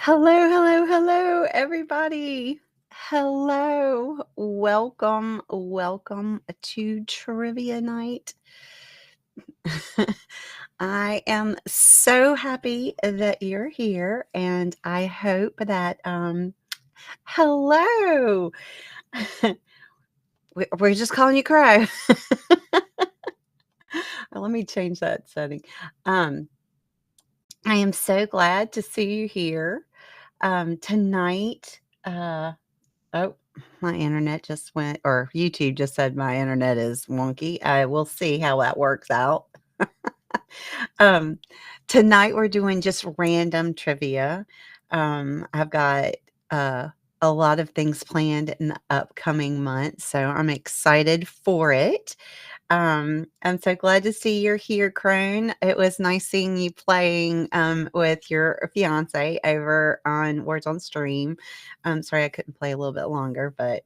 Hello, hello, hello, everybody. Hello. Welcome to trivia night. I am so happy that you're here, and I hope that, hello. We're just calling you Crow. Let me change that setting. Um, I am so glad to see you here. Tonight, oh, my internet just went, or YouTube just said my internet is wonky. I will see how that works out. Um, Tonight we're doing just random trivia. I've got uh, a lot of things planned in the upcoming month, so I'm excited for it. I'm so glad to see you're here, Crone. It was nice seeing you playing with your fiance over on Words on Stream. Sorry I couldn't play a little bit longer, but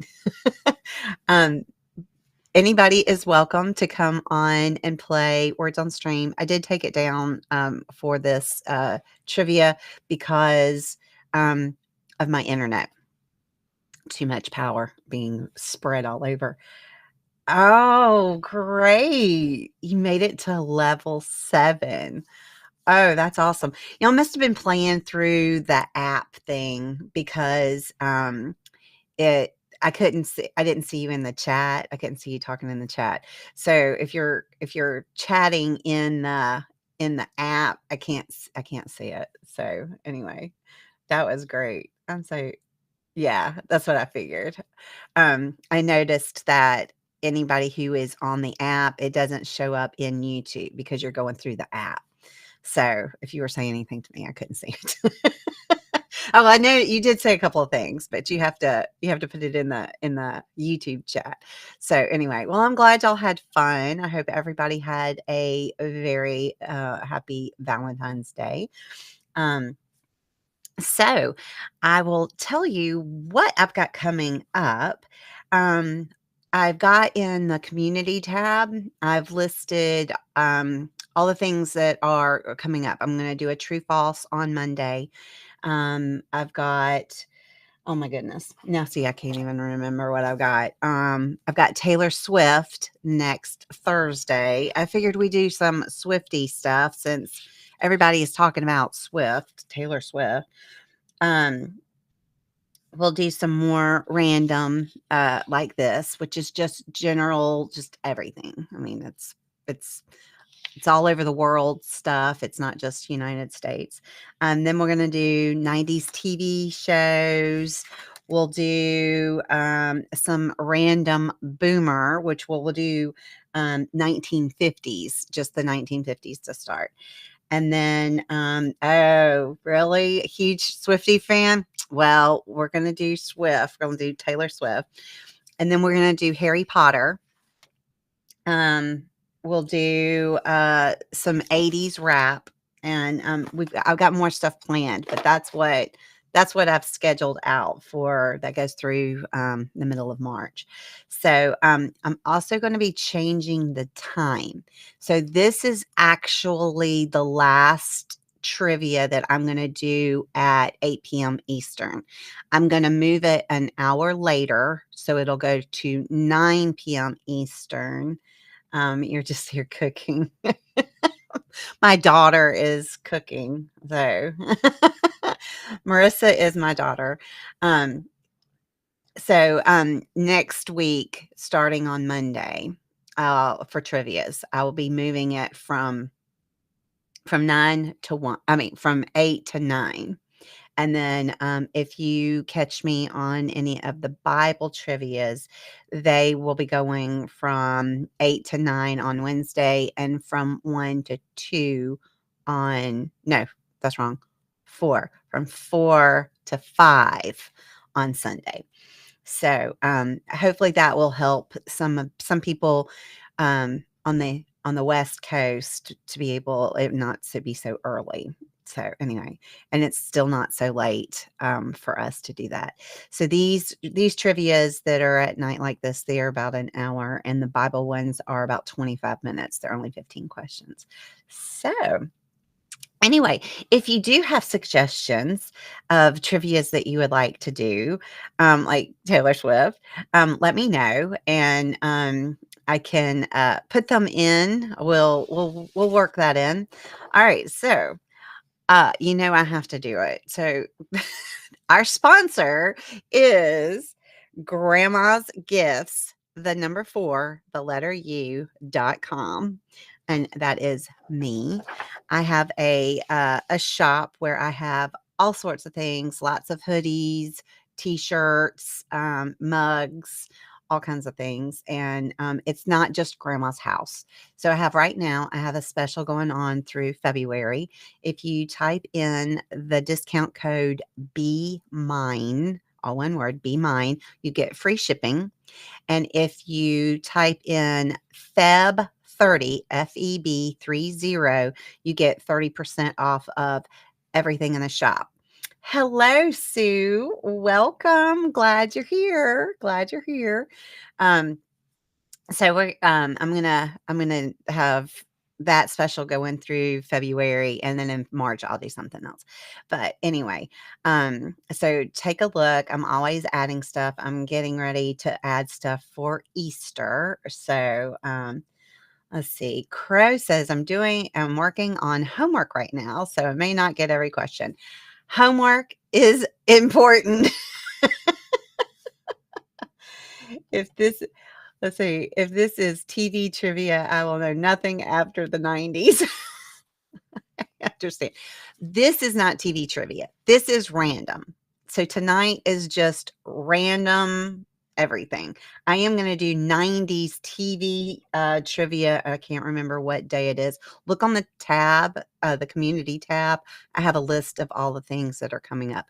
um, anybody is welcome to come on and play Words on Stream. I did take it down for this trivia because of my internet. Too much power being spread all over. Oh, great. You made it to level 7. Oh, that's awesome. Y'all must have been playing through the app thing because it I didn't see you in the chat. I couldn't see you talking in the chat. So if you're chatting in the app, I can't see it. So anyway, that was great. Yeah, that's what I figured. I noticed that anybody who is on the app, it doesn't show up in YouTube because you're going through the app. So if you were saying anything to me, I couldn't see it. Oh, I know you did say a couple of things, but you have to put it in the YouTube chat. So anyway, well, I'm glad y'all had fun. I hope everybody had a very happy Valentine's Day. So I will tell you what I've got coming up. Um, I've got in the community tab, I've listed all the things that are coming up. I'm going to do a true false on Monday. I've got, oh my goodness. Now, see, I can't even remember what I've got. I've got Taylor Swift next Thursday. I figured we do some Swifty stuff since everybody is talking about Taylor Swift. Um, we'll do some more random like this, which is just general, just everything. I mean, it's it's all over the world stuff. It's not just United States. Then we're gonna do 90s TV shows. We'll do some random boomer, which we'll do 1950s, just the 1950s to start. And then, oh, really? A huge Swiftie fan? Well, we're going to do Swift. We're going to do Taylor Swift. And then we're going to do Harry Potter. We'll do some 80s rap. And I've got more stuff planned, but that's what I've scheduled out for that goes through the middle of March. So I'm also going to be changing the time. So this is actually the last trivia that I'm going to do at 8 p.m. Eastern. I'm going to move it an hour later. So it'll go to 9 p.m. Eastern. You're just here cooking. My daughter is cooking, so Marissa is my daughter. Next week, starting on Monday, for trivias, I will be moving it from 9 to 1. I mean, from 8 to 9. And then if you catch me on any of the Bible trivias, they will be going from 8 to 9 on Wednesday and from 1 to 2 on, no, that's wrong, 4, from 4 to 5 on Sunday. So hopefully that will help some people on the West Coast to be able not to be so early. So anyway, and it's still not so late for us to do that. So these trivias that are at night like this, they are about an hour, and the Bible ones are about 25 minutes. They're only 15 questions. So Anyway, if you do have suggestions of trivias that you would like to do, like Taylor Swift, let me know, and I can put them in. We'll work that in. All right, so I have to do it. So our sponsor is Grandma's Gifts, the number 4, the letter U.com. And that is me. I have a shop where I have all sorts of things, lots of hoodies, t-shirts, mugs, all kinds of things. And it's not just Grandma's house. So I have a special going on through February. If you type in the discount code Be Mine, all one word, Be Mine, you get free shipping. And if you type in Feb30, FEB30, you get 30% off of everything in the shop. Hello, Sue. Welcome. Glad you're here. Glad you're here. Um, so I'm gonna have that special going through February, and then in March I'll do something else. But anyway, so take a look. I'm always adding stuff. I'm getting ready to add stuff for Easter. So let's see. Crow says I'm working on homework right now, so I may not get every question. Homework is important. if this Let's see. If this is TV trivia, I will know nothing after the 90s. I understand. This is not TV trivia. This is random. So tonight is just random everything. I am going to do 90s TV trivia. I can't remember what day it is. Look on the tab, the community tab. I have a list of all the things that are coming up.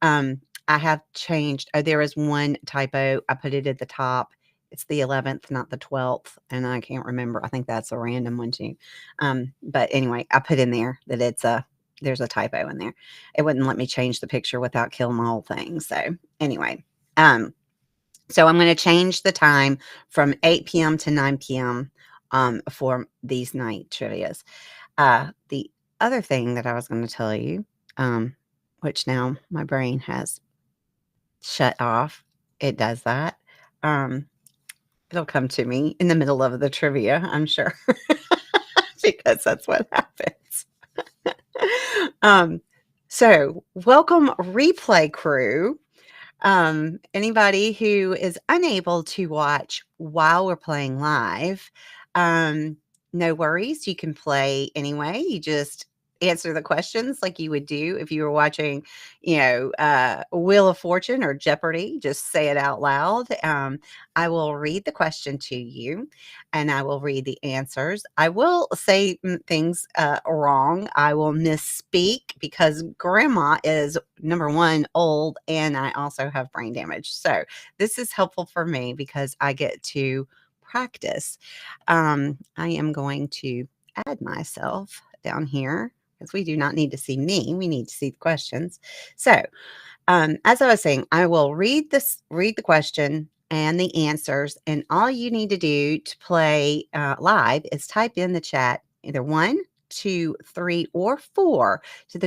I have changed. There is one typo. I put it at the top. It's the 11th, not the 12th, and I can't remember. I think that's a random one too. But anyway, I put in there that there's a typo in there. It wouldn't let me change the picture without killing my whole thing. So anyway, so I'm going to change the time from 8 p.m. to 9 p.m. For these night trivias. The other thing that I was going to tell you, which now my brain has shut off, it does that. It'll come to me in the middle of the trivia, I'm sure, because that's what happens. So welcome, replay crew. Anybody who is unable to watch while we're playing live, no worries. You can play anyway. You just answer the questions like you would do if you were watching, Wheel of Fortune or Jeopardy. Just say it out loud. I will read the question to you, and I will read the answers. I will say things wrong. I will misspeak because Grandma is, number one, old, and I also have brain damage. So this is helpful for me because I get to practice. I am going to add myself down here because we do not need to see me. We need to see the questions. So, as I was saying, I will read the question and the answers, and all you need to do to play live is type in the chat either 1, 2, 3, or 4 to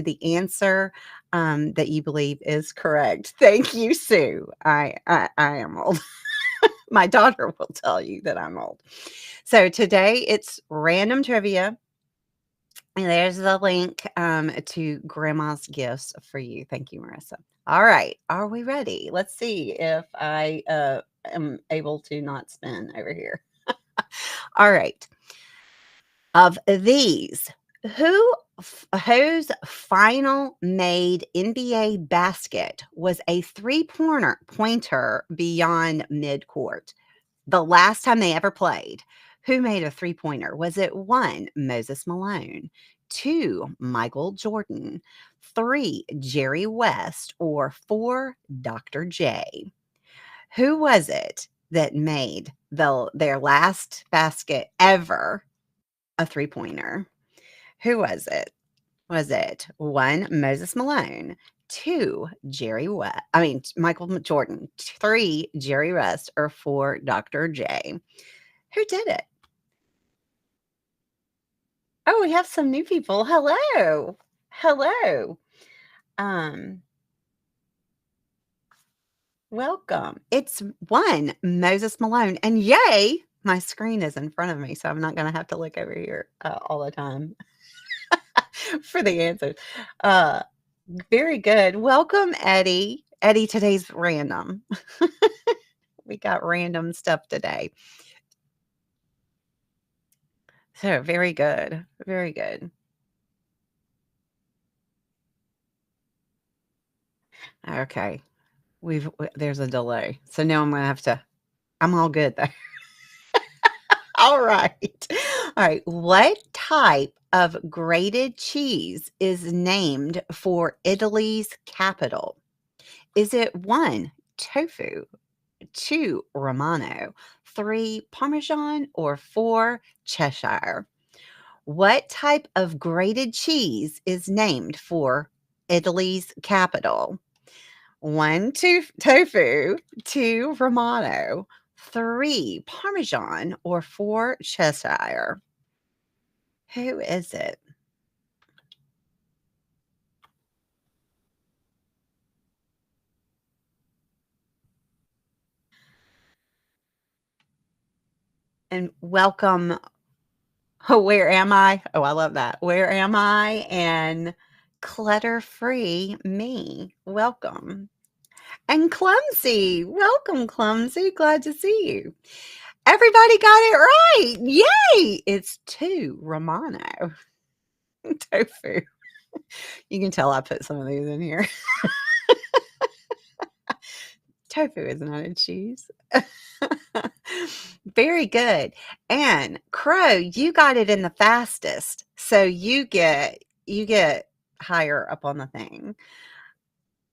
the answer that you believe is correct. Thank you, Sue. I am old. My daughter will tell you that I'm old. So today it's random trivia. And there's the link to Grandma's Gifts for you. Thank you, Marissa. All right. Are we ready? Let's see if I am able to not spin over here. All right. Of these, whose final made NBA basket was a three-pointer beyond midcourt? The last time they ever played, who made a three-pointer? Was it 1, Moses Malone, 2, Michael Jordan, 3, Jerry West, or 4, Dr. J? Who was it that made their last basket ever a three-pointer? Who was it? Was it 1, Moses Malone, 2, Michael Jordan, 3, Jerry West, or 4, Dr. J? Who did it? Oh, we have some new people. Hello. Hello. Um, Welcome. It's one Moses Malone, and yay, my screen is in front of me, so I'm not gonna have to look over here all the time for the answers. Uh, Very good. Welcome, Eddie. Eddie, today's random. We got random stuff today. So very good. Very good. Okay. There's a delay. So now I'm gonna have to I'm all good though. All right. All right. What type of grated cheese is named for Italy's capital? Is it one, tofu, two, Romano, three, Parmesan, or four, Cheshire? What type of grated cheese is named for Italy's capital? One, tofu, two, Romano, three, Parmesan, or four, Cheshire? Who is it? And welcome. Oh, where am I? Oh, I love that. Where am I? And clutter-free me. Welcome. And Clumsy. Welcome, Clumsy. Glad to see you. Everybody got it right. Yay! It's two Romano tofu. You can tell I put some of these in here. Tofu is not a cheese. Very good. And Crow, you got it in the fastest. So you get higher up on the thing.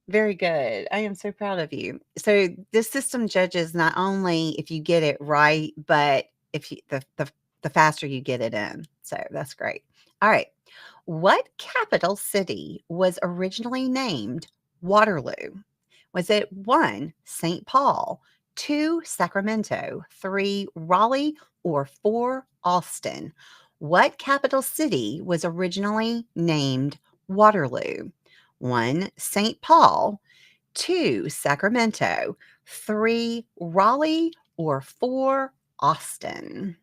Very good. I am so proud of you. So this system judges not only if you get it right, but if you the faster you get it in. So that's great. All right. What capital city was originally named Waterloo? Was it one, St. Paul, two, Sacramento, three, Raleigh, or four, Austin? What capital city was originally named Waterloo? One, St. Paul, two, Sacramento, three, Raleigh, or four, Austin?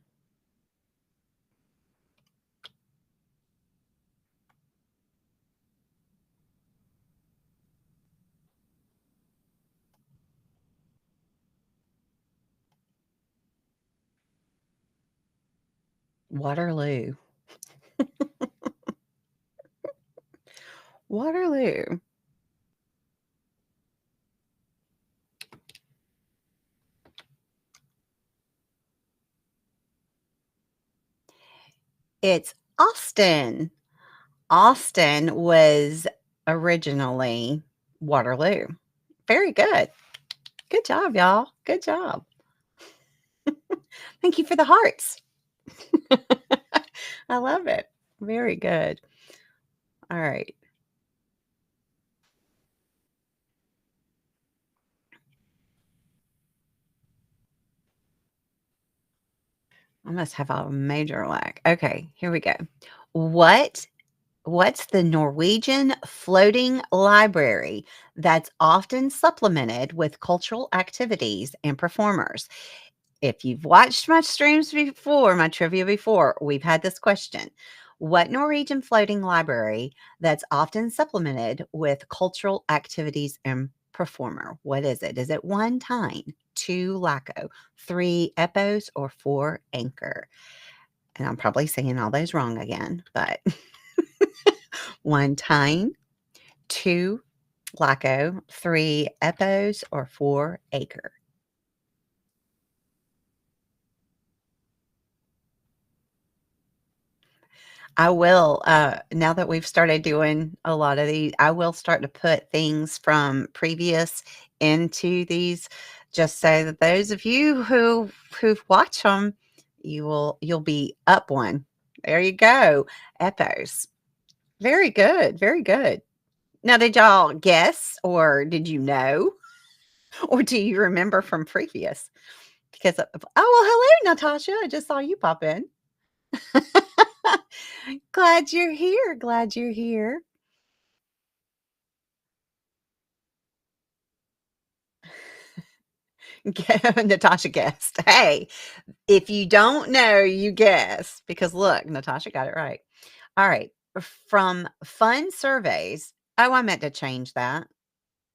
Waterloo. Waterloo. It's Austin. Austin was originally Waterloo. Very good. Good job, y'all. Good job. Thank you for the hearts. I love it. Very good. All right. I must have a major lag. Okay, here we go. What what's the Norwegian floating library that's often supplemented with cultural activities and performers? If you've watched my streams before, my trivia before, we've had this question. What Norwegian floating library that's often supplemented with cultural activities and performer? What is it? Is it one, Tyne, two, Laco, three, Epos, or four, Anchor? And I'm probably saying all those wrong again, but one, Tyne, two, Laco, three, Epos, or four, Acre? I will, now that we've started doing a lot of these, I will start to put things from previous into these just so that those of you who've watched them, you'll be up one. There you go. Epos. Very good. Very good. Now, did y'all guess or did you know? Or do you remember from previous? Because of, oh, well, hello, Natasha. I just saw you pop in. Glad you're here, glad you're here. Natasha guessed. Hey, if you don't know, you guess, because look, Natasha got it right. All right, from fun surveys I meant to change that.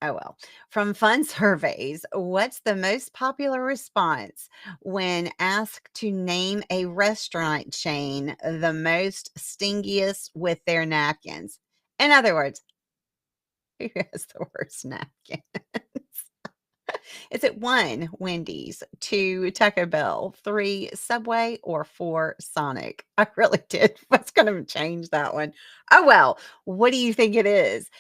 Oh, well. From fun surveys, what's the most popular response when asked to name a restaurant chain the most stingiest with their napkins? In other words, who has the worst napkin? Is it 1, Wendy's, 2, Taco Bell, 3, Subway, or 4, Sonic? I really did was gonna change that one. Oh, well, what do you think it is?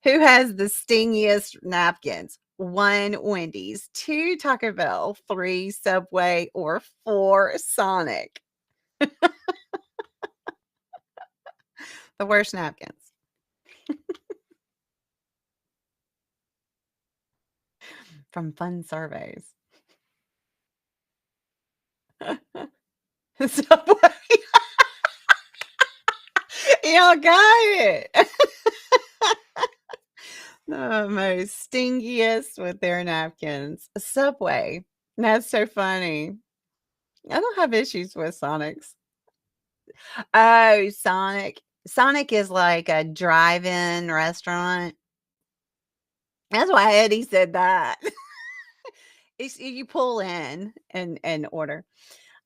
Who has the stingiest napkins? 1, Wendy's, 2, Taco Bell, 3, Subway, or 4, Sonic? The worst napkins from fun surveys. Subway. Y'all got it. The most stingiest with their napkins. Subway. That's so funny. I don't have issues with Sonics. Oh, Sonic. Sonic is like a drive-in restaurant. That's why Eddie said that. You pull in and order.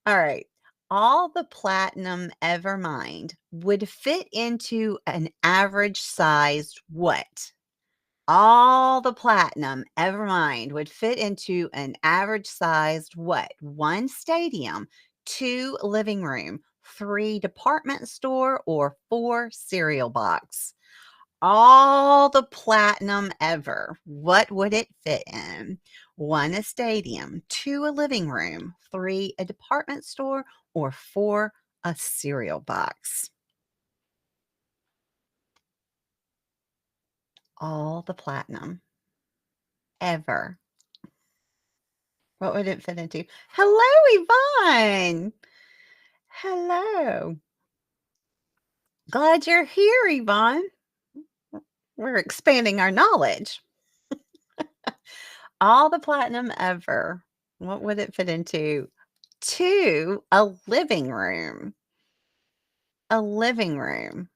All right. All the platinum ever mined would fit into an average sized what? All the platinum ever mined would fit into an average sized what? 1 stadium, 2 living room, 3 department store, or 4 cereal box. All the platinum ever, what would it fit in? 1 a stadium, 2 a living room, 3 a department store, or 4 a cereal box. All the platinum ever. What would it fit into? Hello, Yvonne. Hello. Glad you're here, Yvonne. We're expanding our knowledge. All the platinum ever. What would it fit into? 2, a living room. A living room.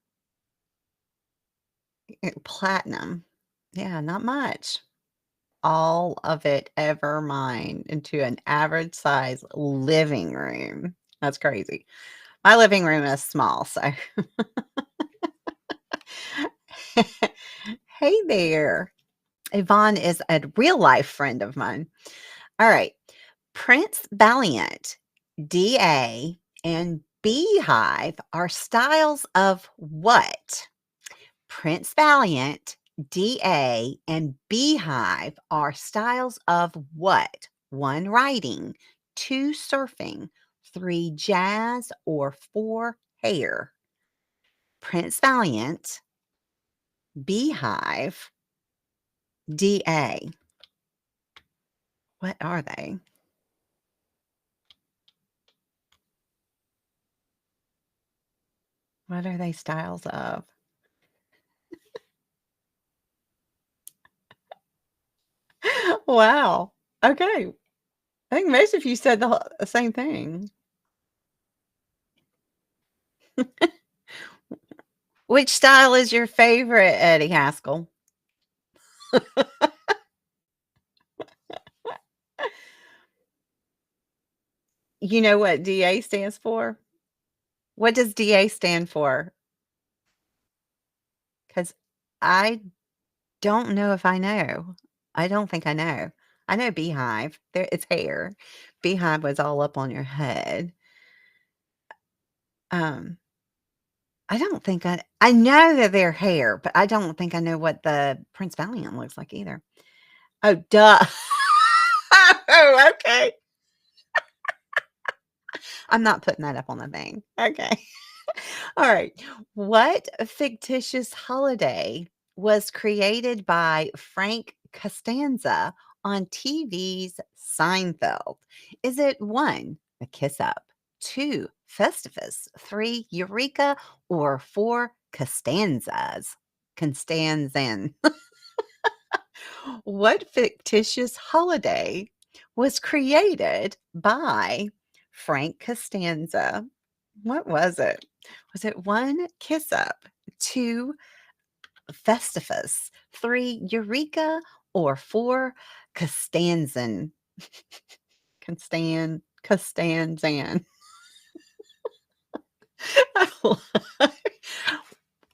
Platinum. Yeah, not much. All of it ever mined into an average size living room. That's crazy. My living room is small, so hey there. Yvonne is a real life friend of mine. All right. Prince Valiant, DA, and Beehive are styles of what? Prince Valiant, DA, and Beehive are styles of what? 1 writing, 2 surfing, 3 jazz, or 4 hair. Prince Valiant, Beehive, DA. What are they? What are they styles of? Wow. Okay. I think most of you said the same thing. Which style is your favorite, Eddie Haskell? You know what DA stands for? What does DA stand for? Because I don't know if I know. I don't think I know. I know beehive. There, it's hair. Beehive was all up on your head. Um, I don't think I know that they're hair, but I don't think I know what the Prince Valiant looks like either. Oh, duh. Oh, okay. I'm not putting that up on the thing. Okay. All right. What fictitious holiday was created by Frank Costanza on TV's Seinfeld? Is it 1, a kiss up, 2, Festivus, 3, Eureka, or 4, Costanzas? Constanzan. What fictitious holiday was created by Frank Costanza? What was it? Was it 1, Kiss Up, 2, Festivus, 3, Eureka, or 4, Costanzan? Costanzan.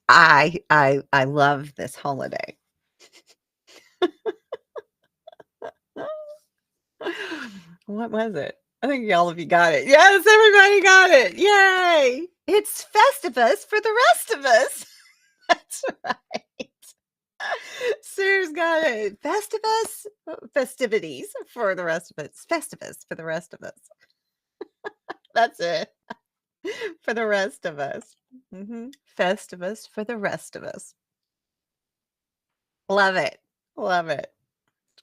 I love this holiday. What was it? I think all of you got it. Yes, everybody got it. Yay! It's Festivus for the rest of us. That's right. Sue's got it. Festivus, festivities for the rest of us. Festivus for the rest of us. That's it. For the rest of us. Festivus for the rest of us. Love it. Love it.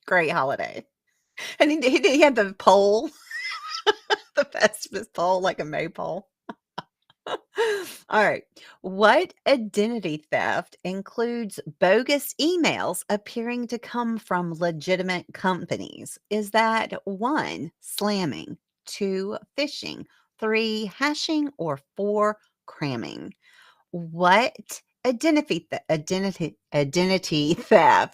Great holiday. And he had the pole, the Festivus pole, like a maypole. All right. What identity theft includes bogus emails appearing to come from legitimate companies? Is that 1, slamming, 2, phishing, 3, hashing, or 4, cramming? What identity theft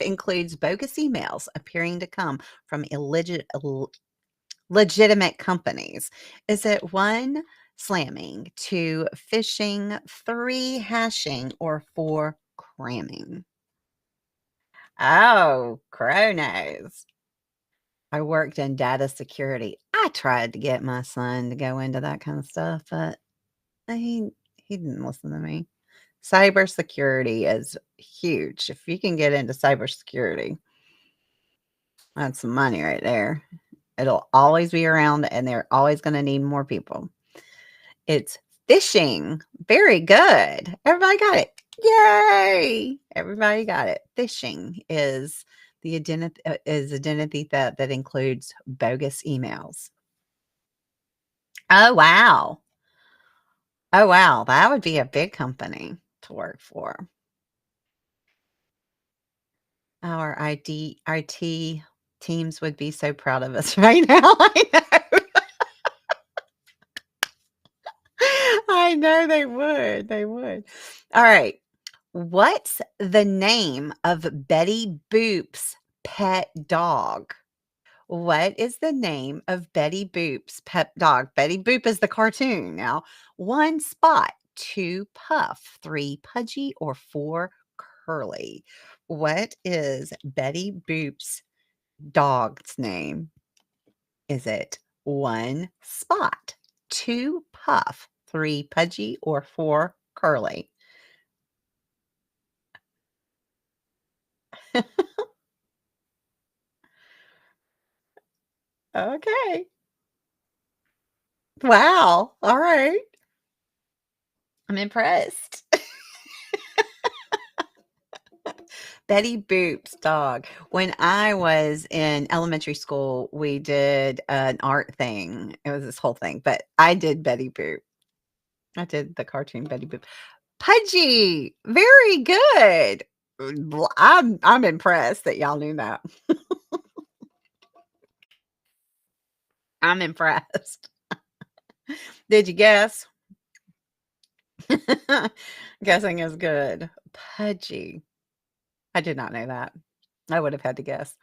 includes bogus emails appearing to come from legitimate companies? Is it 1, slamming, 2, phishing, 3, hashing, or 4, cramming? Oh, chronos. I worked in data security. I tried to get my son to go into that kind of stuff, but he didn't listen to me. Cybersecurity is huge. If you can get into cybersecurity, that's some money right there. It'll always be around, and they're always gonna need more people. It's fishing. Very good. Everybody got it. Yay! Everybody got it. Phishing is the identity theft that includes bogus emails. Oh, wow. Oh, wow. That would be a big company to work for. Our IT teams would be so proud of us right now. I know. I know they would. They would. All right. What's the name of Betty Boop's pet dog? What is the name of Betty Boop's pet dog? Betty Boop is the cartoon now. 1, Spot, 2, Puff, 3, Pudgy, or 4, Curly? What is Betty Boop's dog's name? Is it 1, Spot, 2, Puff, 3, Pudgy, or 4, Curly? Okay. Wow. All right. I'm impressed. Betty Boop's dog. When I was in elementary school, we did an art thing. It was this whole thing, but I did Betty Boop. I did the cartoon Betty Boop. Pudgy. Very good. I'm impressed that y'all knew that. I'm impressed. Did you guess? Guessing is good. Pudgy. I did not know that. I would have had to guess.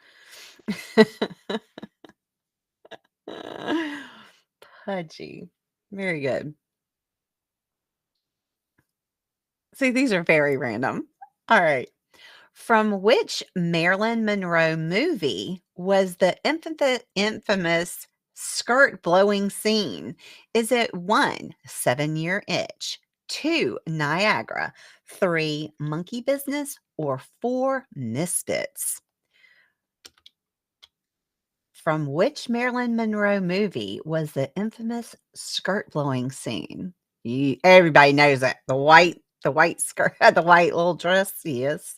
Pudgy. Very good. See, these are very random. All right. From which Marilyn Monroe movie was the infamous skirt blowing scene? Is it 1, 7-Year Itch, 2, Niagara, 3, Monkey Business, or 4, Misfits? From which Marilyn Monroe movie was the infamous skirt blowing scene? Everybody knows it. The white skirt, the white little dress. Yes.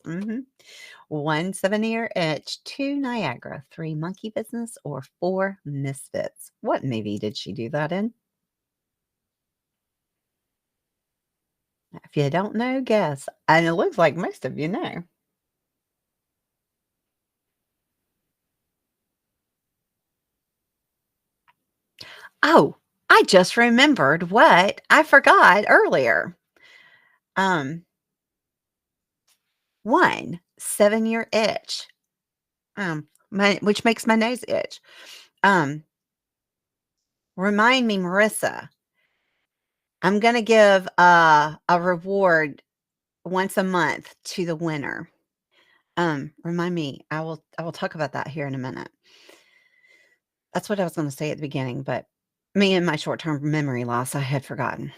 1, 7-Year Itch, 2, Niagara, 3, Monkey Business, or 4, Misfits. What movie did she do that in? If you don't know, guess. And it looks like most of you know. Oh, I just remembered what I forgot earlier. Um, 1 7-year itch, which makes my nose itch. Um, Remind me, Marissa, I'm gonna give a reward once a month to the winner. Remind me. I will talk about that here in a minute. That's what I was gonna say at the beginning, but me and my short-term memory loss, I had forgotten.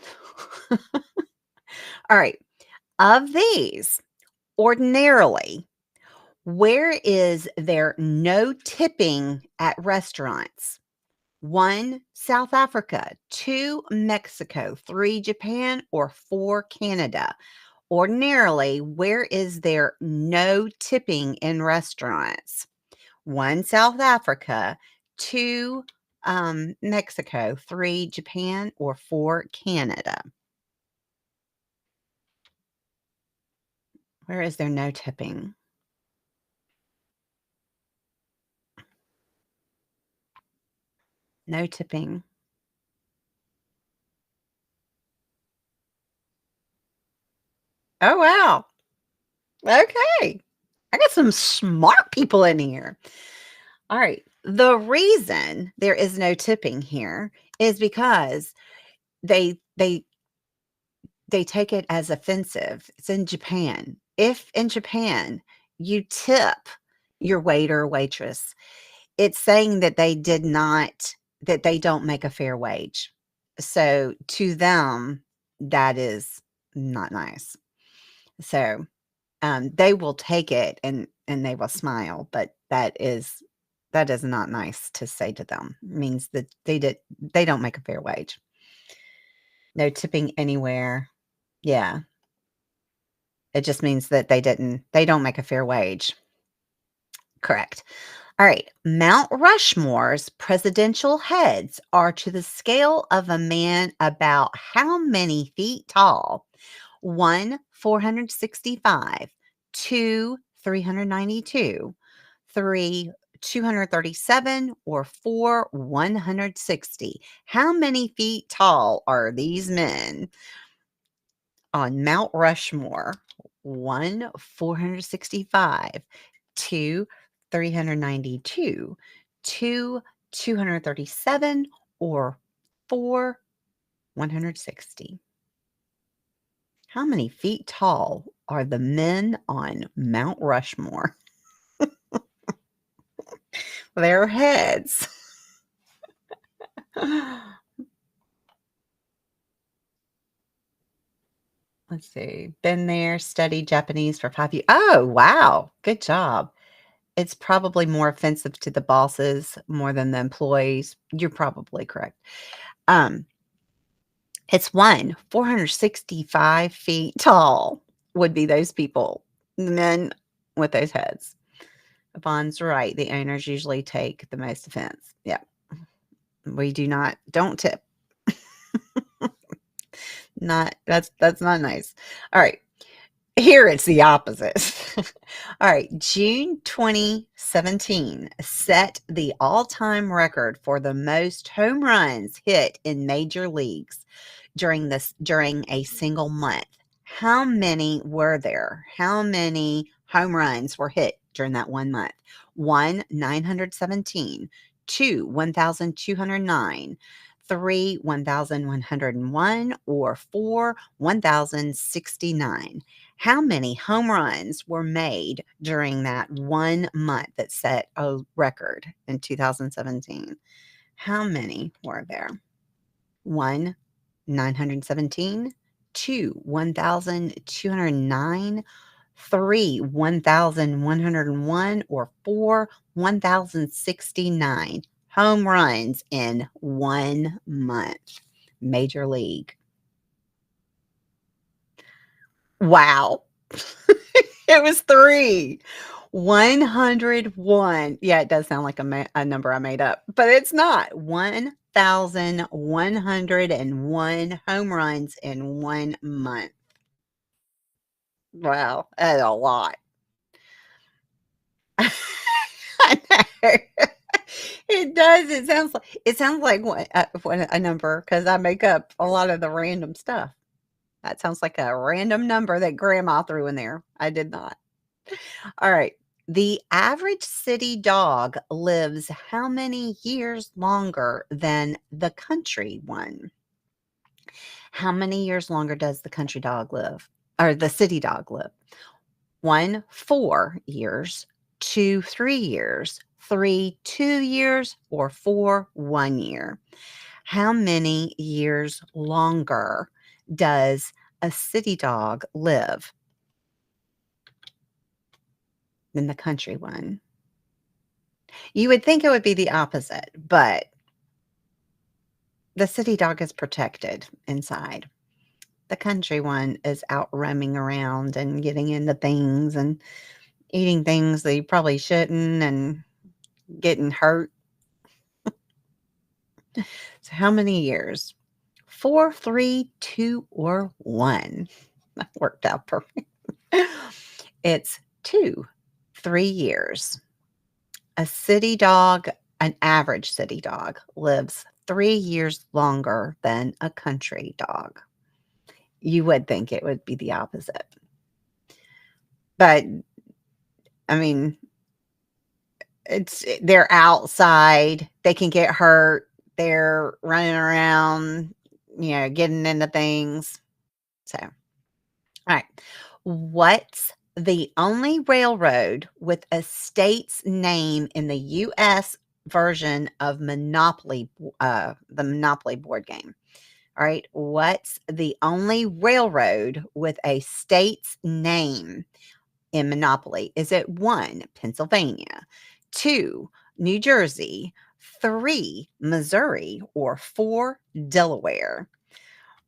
All right. Of these, ordinarily, where is there no tipping at restaurants? 1, South Africa, 2, Mexico, 3, Japan, or 4, Canada? Ordinarily, where is there no tipping in restaurants? 1, South Africa, 2, Mexico, 3, Japan, or 4, Canada? Where is there no tipping? No tipping. Oh, wow. Okay. I got some smart people in here. All right. The reason there is no tipping here is because they they take it as offensive. It's in Japan. If in Japan you tip your waiter or waitress, it's saying that they don't make a fair wage. So to them, that is not nice. So they will take it and they will smile, but that is not nice to say to them. It means that they don't make a fair wage. No tipping anywhere. Yeah. It just means that they don't make a fair wage. Correct. All right. Mount Rushmore's presidential heads are to the scale of a man about how many feet tall? 1, 465, 2, 392, 3, 237, or 4, 160. How many feet tall are these men on Mount Rushmore? 1, 465, 2, 392, 2, 237, or 4, 160. How many feet tall are the men on Mount Rushmore? Their heads. Let's see. Been there, studied Japanese for 5 years. Oh, wow. Good job. It's probably more offensive to the bosses more than the employees. You're probably correct. Um, it's 1, 465 feet tall would be those people, the men with those heads. Vaughn's right. The owners usually take the most offense. Yeah. We don't tip. Not that's not nice. All right. Here it's the opposite. All right. June 2017 set the all-time record for the most home runs hit in major leagues during a single month. How many were there? How many home runs were hit during that 1 month? 1, 917, 2, 1,209, 3, 1,101, or 4, 1,069. How many home runs were made during that 1 month that set a record in 2017? How many were there? 1, 917, 2, 1,209, 3, 1,101, or 4, 1,069 home runs in 1 month. Major League. Wow. It was 3. 101. Yeah, it does sound like a number I made up, but it's not. 1,101 home runs in 1 month. Wow, that's a lot. I know. It does, it sounds like what a number because I make up a lot of the random stuff. That sounds like a random number that grandma threw in there. I did not. Alright. The average city dog lives how many years longer than the country one? How many years longer does the country dog live? Or the city dog live? 1, 4 years, 2, 3 years, 3, 2 years, or 4, 1 year. How many years longer does a city dog live than the country one? You would think it would be the opposite, but the city dog is protected inside. The country one is out roaming around and getting into things and eating things that you probably shouldn't and getting hurt. So how many years? 4, 3, 2, or 1? That worked out perfect. It's 2, 3 years. A city dog, an average city dog, lives 3 years longer than a country dog. You would think it would be the opposite. But, I mean, they're outside, they can get hurt, they're running around, getting into things. So, alright. What's the only railroad with a state's name in the US version of the Monopoly board game? Alright, what's the only railroad with a state's name in Monopoly? Is it 1, Pennsylvania, 2, New Jersey, 3, Missouri, or 4, Delaware?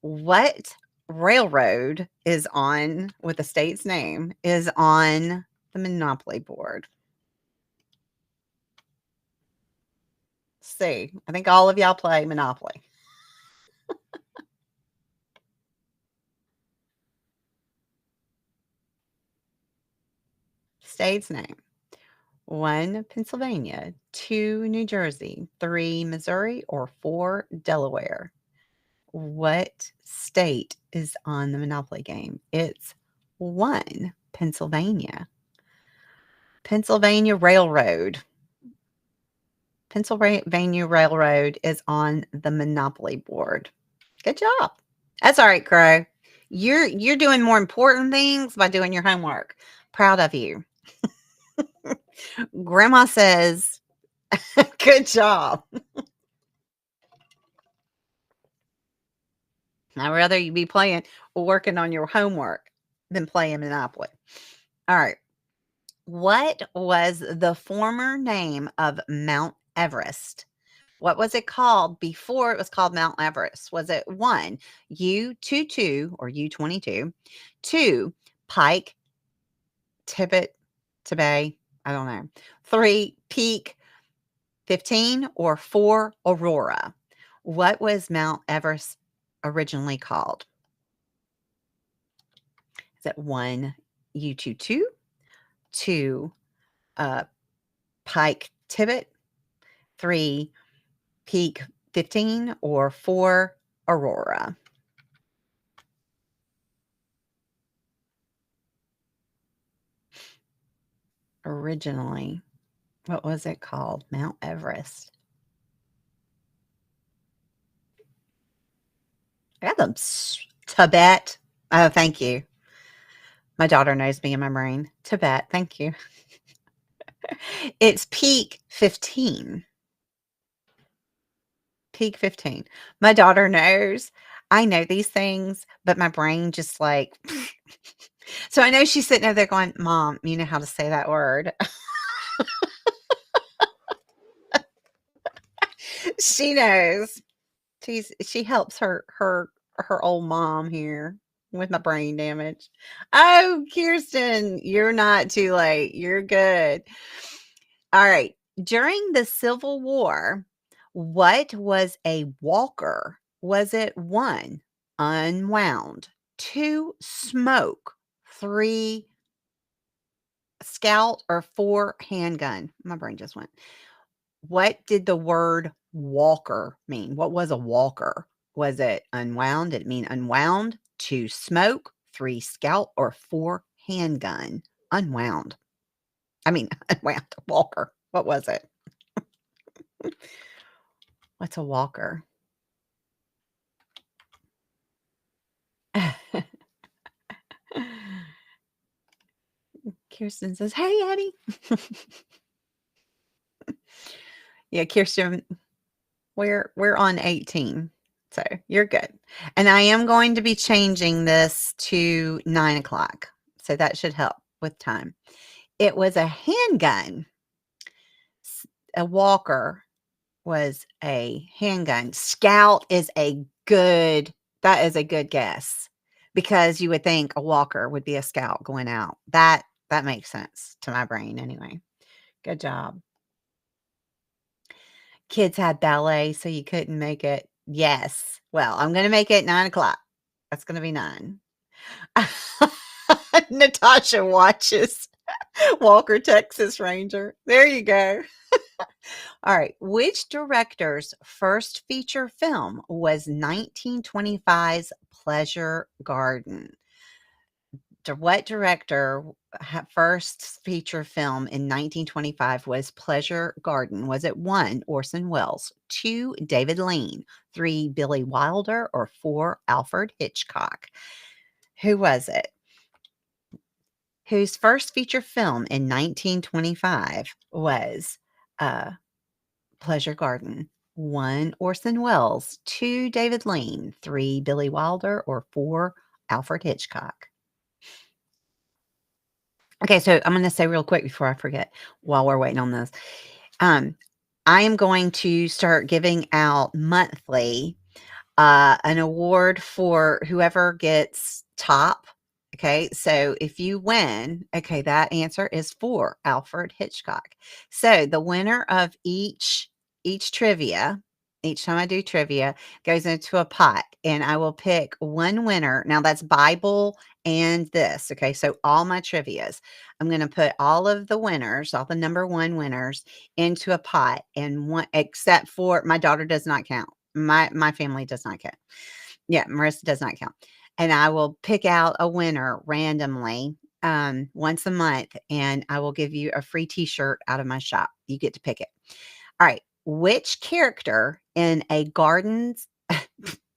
What railroad is on with a state's name is on the Monopoly board? See, I think all of y'all play Monopoly. State's name. 1, Pennsylvania, 2, New Jersey, 3, Missouri, or 4, Delaware. What state is on the Monopoly game? It's 1, Pennsylvania. Pennsylvania Railroad. Pennsylvania Railroad is on the Monopoly board. Good job. That's all right, Crow. You're doing more important things by doing your homework. Proud of you. Grandma says, good job. I'd rather you be playing or working on your homework than playing Monopoly. All right. What was the former name of Mount Everest? What was it called before it was called Mount Everest? Was it 1, U-22 or U-22, 2, Pike, Tibet, I don't know, 3, Peak 15, or 4, Aurora? What was Mount Everest originally called? Is it 1, U-22, 2, uh, Pike, Tibet, 3, Peak 15, or 4, Aurora? Originally, what was it called? Mount Everest. I got them Tibet. Oh, thank you. My daughter knows me in my brain. Tibet, thank you. It's Peak 15. Peak 15. My daughter knows. I know these things, but my brain just like so I know she's sitting over there going, "Mom, you know how to say that word." She knows. She helps her old mom here with my brain damage. Oh, Kirsten, you're not too late. You're good. All right. During the Civil War, what was a walker? Was it 1, unwound, 2, smoke, 3 scout, or 4 handgun? My brain just went. What did the word walker mean? What was a walker? Was it unwound? Did it mean unwound? 2 smoke, 3 scout, or 4 handgun? Unwound. I mean, unwound, walker. What was it? What's a walker? Kirsten says, "Hey, Eddie." Yeah, Kirsten, we're on 18, so you're good. And I am going to be changing this to 9 o'clock, so that should help with time. It was a handgun. A walker was a handgun. Scout is a good that is a good guess, because you would think a walker would be a scout going out. That makes sense to my brain anyway. Good job. Kids had ballet, so you couldn't make it. Yes. Well, I'm gonna make it 9 o'clock. That's gonna be 9. Natasha watches Walker, Texas Ranger. There you go. All right. Which director's first feature film was 1925's Pleasure Garden? What director first feature film in 1925 was Pleasure Garden? Was it 1, Orson Welles, 2, David Lean, 3, Billy Wilder, or 4, Alfred Hitchcock? Who was it? Whose first feature film in 1925 was Pleasure Garden? 1, Orson Welles, 2, David Lean, 3, Billy Wilder, or 4, Alfred Hitchcock? Okay, so I'm gonna say real quick before I forget, while we're waiting on this. I am going to start giving out monthly an award for whoever gets top. Okay, so if you win, okay, that answer is for Alfred Hitchcock. So the winner of each trivia, each time I do trivia, goes into a pot, and I will pick one winner. Now that's Bible and this. Okay, so all my trivias, I'm going to put all of the winners, all the number one winners, into a pot, and one except for my daughter does not count. My family does not count. Yeah, Marissa does not count. And I will pick out a winner randomly once a month, and I will give you a free T-shirt out of my shop. You get to pick it. All right. Which character in a garden's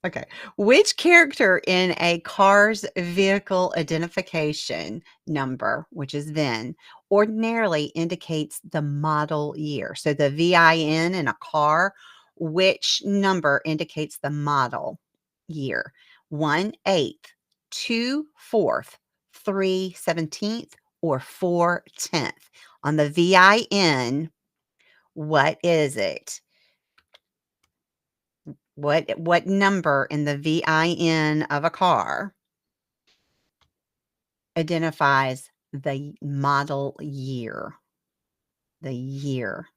okay. Which character in a car's vehicle identification number, which is VIN, ordinarily indicates the model year? So the VIN in a car, which number indicates the model year? 1/8, 2/4, 3/17, or 4/10? On the VIN, what is it? What number in the VIN of a car identifies the model year? The year.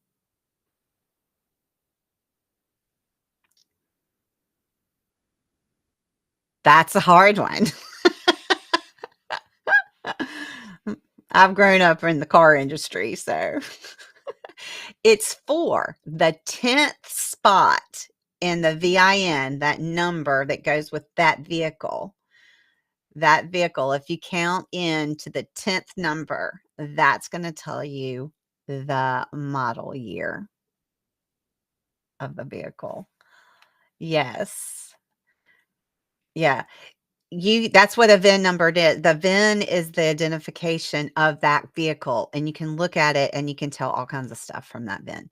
That's a hard one. I've grown up in the car industry, so it's for the 10th spot in the VIN, that number that goes with that vehicle. That vehicle, if you count in to the 10th number, that's going to tell you the model year of the vehicle. Yes. Yeah. That's what a VIN number did. The VIN is the identification of that vehicle, and you can look at it and you can tell all kinds of stuff from that VIN.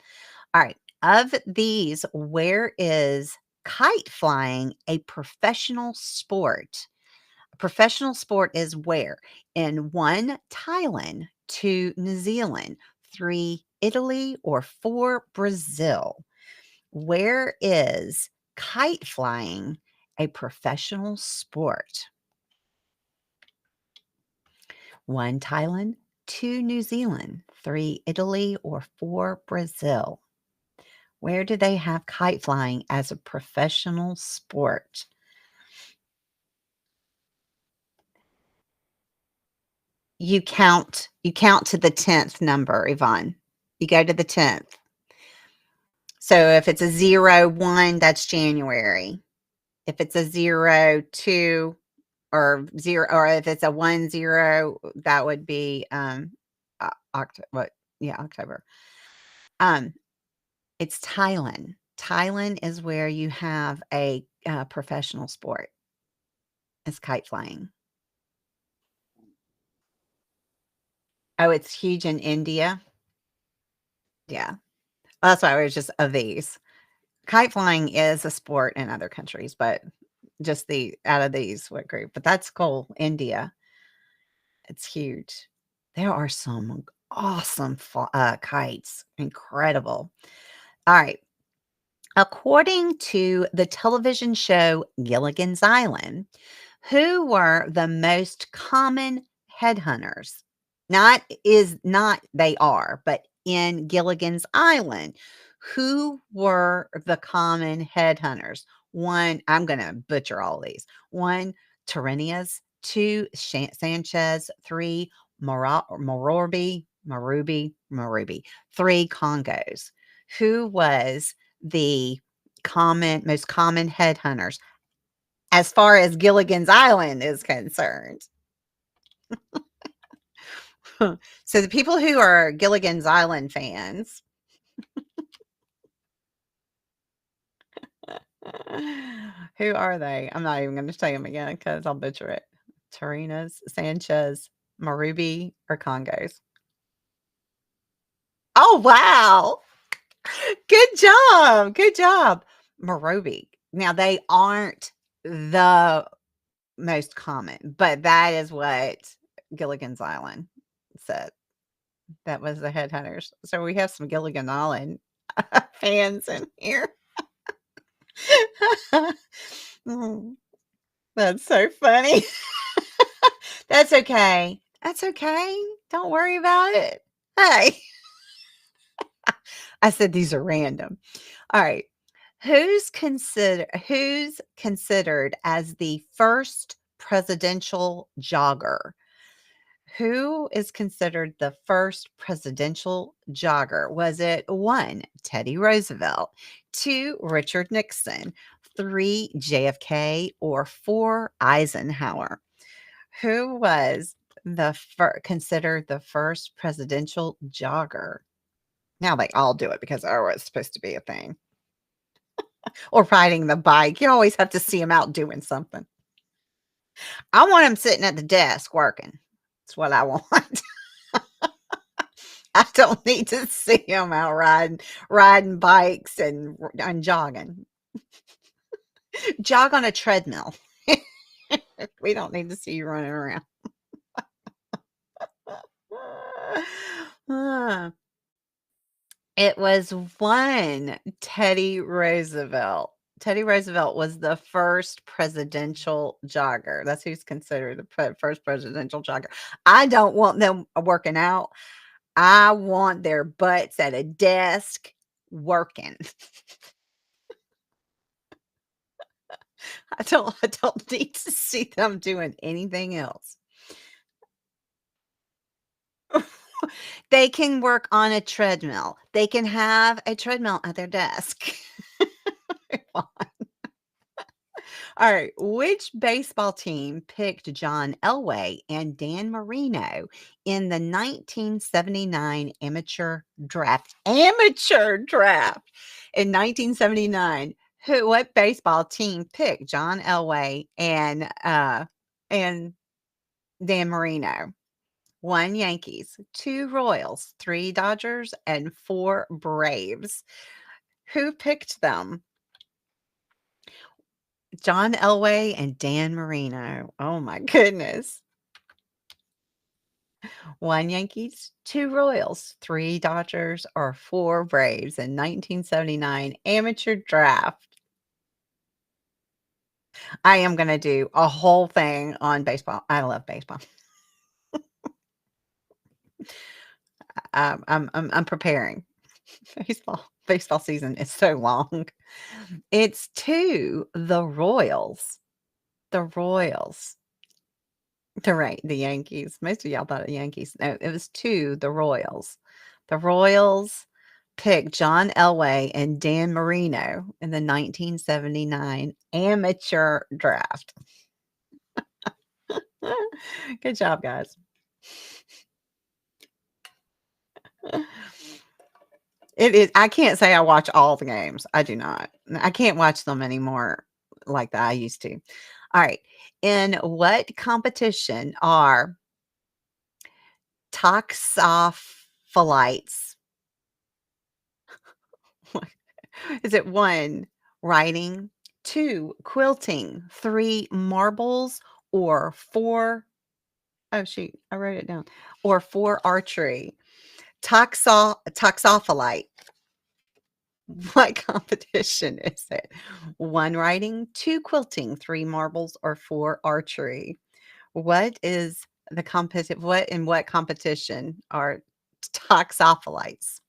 All right. Of these, where is kite flying a professional sport? A professional sport is where? In 1, Thailand, 2, New Zealand, 3, Italy, or 4, Brazil? Where is kite flying a professional sport? 1, Thailand, 2, New Zealand, 3, Italy, or 4, Brazil? Where do they have kite flying as a professional sport? you count to the 10th number, Yvonne. You go to the 10th. So if it's a 0, 1, that's January. If it's a 0, 2, or 0, or if it's a 1, 0, that would be, what? Yeah, October. Um, it's Thailand. Thailand is where you have a, professional sport. It's kite flying. Oh, it's huge in India? Yeah. Well, that's why it was just of these. Kite flying is a sport in other countries, but just the out of these, what group? But that's cool. India, it's huge. There are some awesome kites. Incredible. All right. According to the television show Gilligan's Island, who were the most common headhunters? Not they are, but in Gilligan's Island, who were the common headhunters? One, I'm going to butcher all these. One, Tyrrhenias. Two, Sanchez. Three, Marubi. Three, Congos. Who was the most common headhunters as far as Gilligan's Island is concerned? So the people who are Gilligan's Island fans, who are they? I'm not even going to say them again because I'll butcher it. Tarinas, Sanchez, Marubi, or Congos? Oh, wow. Good job. Good job. Marubi. Now, they aren't the most common, but that is what Gilligan's Island said. That was the headhunters. So we have some Gilligan Island fans in here. Mm, that's so funny. That's okay. That's okay. Don't worry about it. Hey, I said these are random. All right. Who's considered as the first presidential jogger? Who is considered the first presidential jogger? Was it 1, Teddy Roosevelt, 2, Richard Nixon, 3, JFK, or 4, Eisenhower? Who was considered the first presidential jogger? Now they all do it because, oh, it's supposed to be a thing. Or riding the bike. You always have to see them out doing something. I want them sitting at the desk working. That's what I want. I don't need to see them out riding bikes and jogging. Jog on a treadmill. We don't need to see you running around. It was 1, Teddy Roosevelt. Teddy Roosevelt was the first presidential jogger. That's who's considered the first presidential jogger. I don't want them working out. I want their butts at a desk working. I don't need to see them doing anything else. They can work on a treadmill. They can have a treadmill at their desk. All right. Which baseball team picked John Elway and Dan Marino in the 1979 amateur draft? Amateur draft in 1979. What baseball team picked John Elway and Dan Marino? 1, Yankees, 2, Royals, 3, Dodgers, and 4, Braves. Who picked them? John Elway and Dan Marino. Oh my goodness. 1, Yankees, 2, Royals, 3, Dodgers, or 4, Braves in 1979 amateur draft. I am gonna do a whole thing on baseball. I love baseball. I'm preparing. Baseball season is so long. It's 2, the Royals. The Royals. The Yankees. Most of y'all thought the Yankees. No, it was 2, the Royals. The Royals picked John Elway and Dan Marino in the 1979 amateur draft. Good job, guys. It is I can't say I watch all the games. I do not. I can't watch them anymore like that I used to. All right. In what competition are toxophilites? Is it 1, writing, 2, quilting, 3, marbles, or 4 oh, shoot, I wrote it down, or 4, archery? Toxophilite. What competition is it? 1, writing, 2, quilting, 3, marbles, or 4, archery? What is the what competition are toxophilites?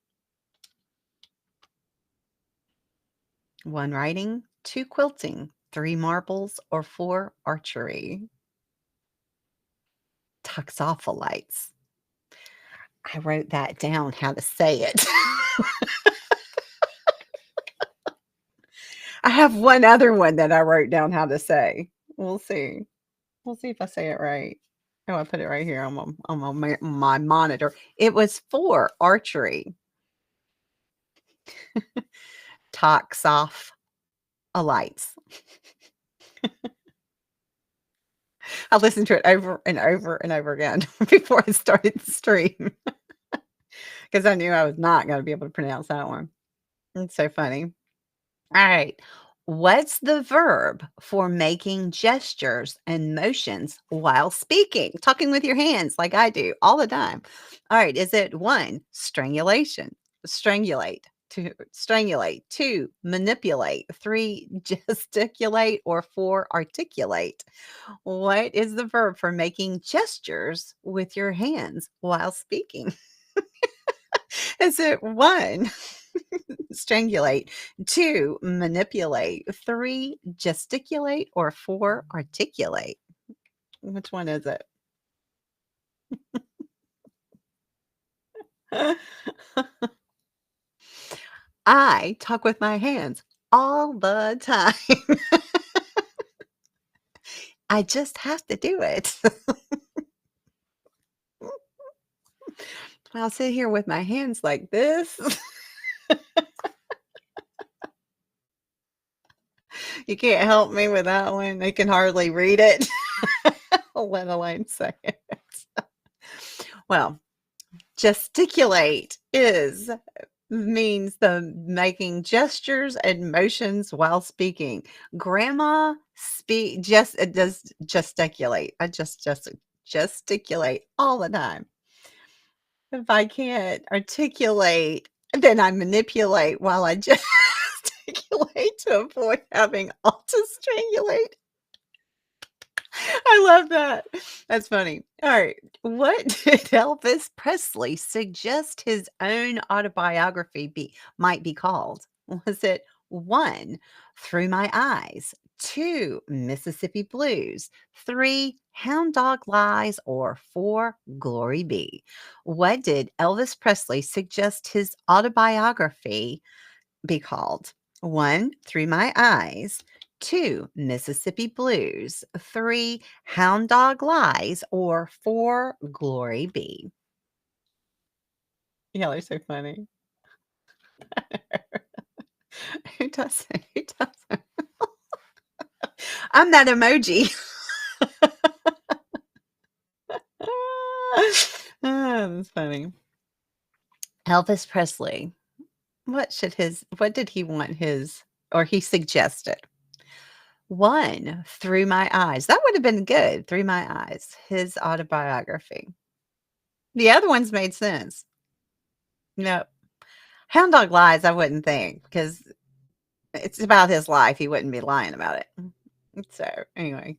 1, writing, 2, quilting, 3, marbles, or 4, archery? Toxophilites. I wrote that down how to say it. I have one other one that I wrote down how to say. We'll see. We'll see if I say it right. Oh, I put it right here on my monitor. It was 4, archery. Toxophilites. I listened to it over and over and over again before I started the stream because I knew I was not gonna be able to pronounce that one. It's so funny. Alright. What's the verb for making gestures and motions while speaking? Talking with your hands like I do all the time. Alright, is it 1, strangulation, strangulate, 2, strangulate, 2, manipulate, 3, gesticulate, or 4, articulate? What is the verb for making gestures with your hands while speaking? Is it 1, strangulate, 2, manipulate, 3, gesticulate, or 4, articulate? Which one is it? I talk with my hands all the time. I just have to do it. I'll sit here with my hands like this. You can't help me with that one. They can hardly read it, let alone say it. Well, gesticulate means the making gestures and motions while speaking. Grandma does gesticulate. I just gesticulate all the time. If I can't articulate, then I manipulate while I gesticulate to avoid having all to strangulate. I love that. That's funny. All right. What did Elvis Presley suggest his own autobiography might be called? Was it 1, Through My Eyes, 2, Mississippi Blues, 3, Hound Dog Lies, or 4, Glory Be? What did Elvis Presley suggest his autobiography be called? 1, Through My Eyes, 2, Mississippi Blues, 3, Hound Dog Lies, or 4, Glory Be? Y'all are so funny. Who doesn't? Who doesn't? I'm that emoji. That's funny. Elvis Presley. What did he want or he suggested? 1, Through My Eyes. That would have been good, Through My Eyes, his autobiography. The other ones made sense. No. Hound Dog Lies, I wouldn't think, because it's about his life. He wouldn't be lying about it. So, anyway,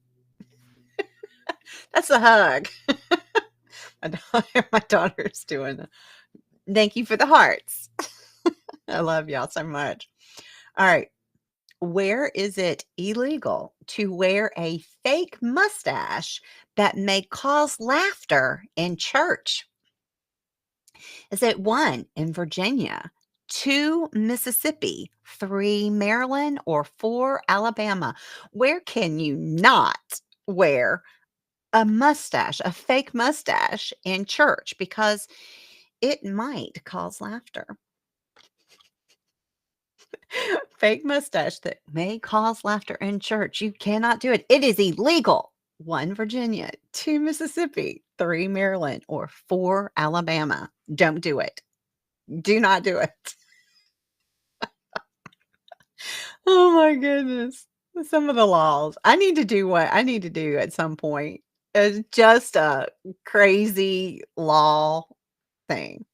that's a hug. My daughter's doing thank you for the hearts. I love y'all so much. All right. Where is it illegal to wear a fake mustache that may cause laughter in church? Is it 1 in Virginia, 2 Mississippi, 3 Maryland, or 4 Alabama? Where can you not wear a mustache, a fake mustache in church because it might cause laughter? Fake mustache that may cause laughter in church. You cannot do it. It is illegal. 1 Virginia, 2 Mississippi, 3 Maryland, or 4 Alabama. Don't do it. Do not do it. Oh my goodness. Some of the laws. I need to do what I need to do at some point. It's just a crazy law thing.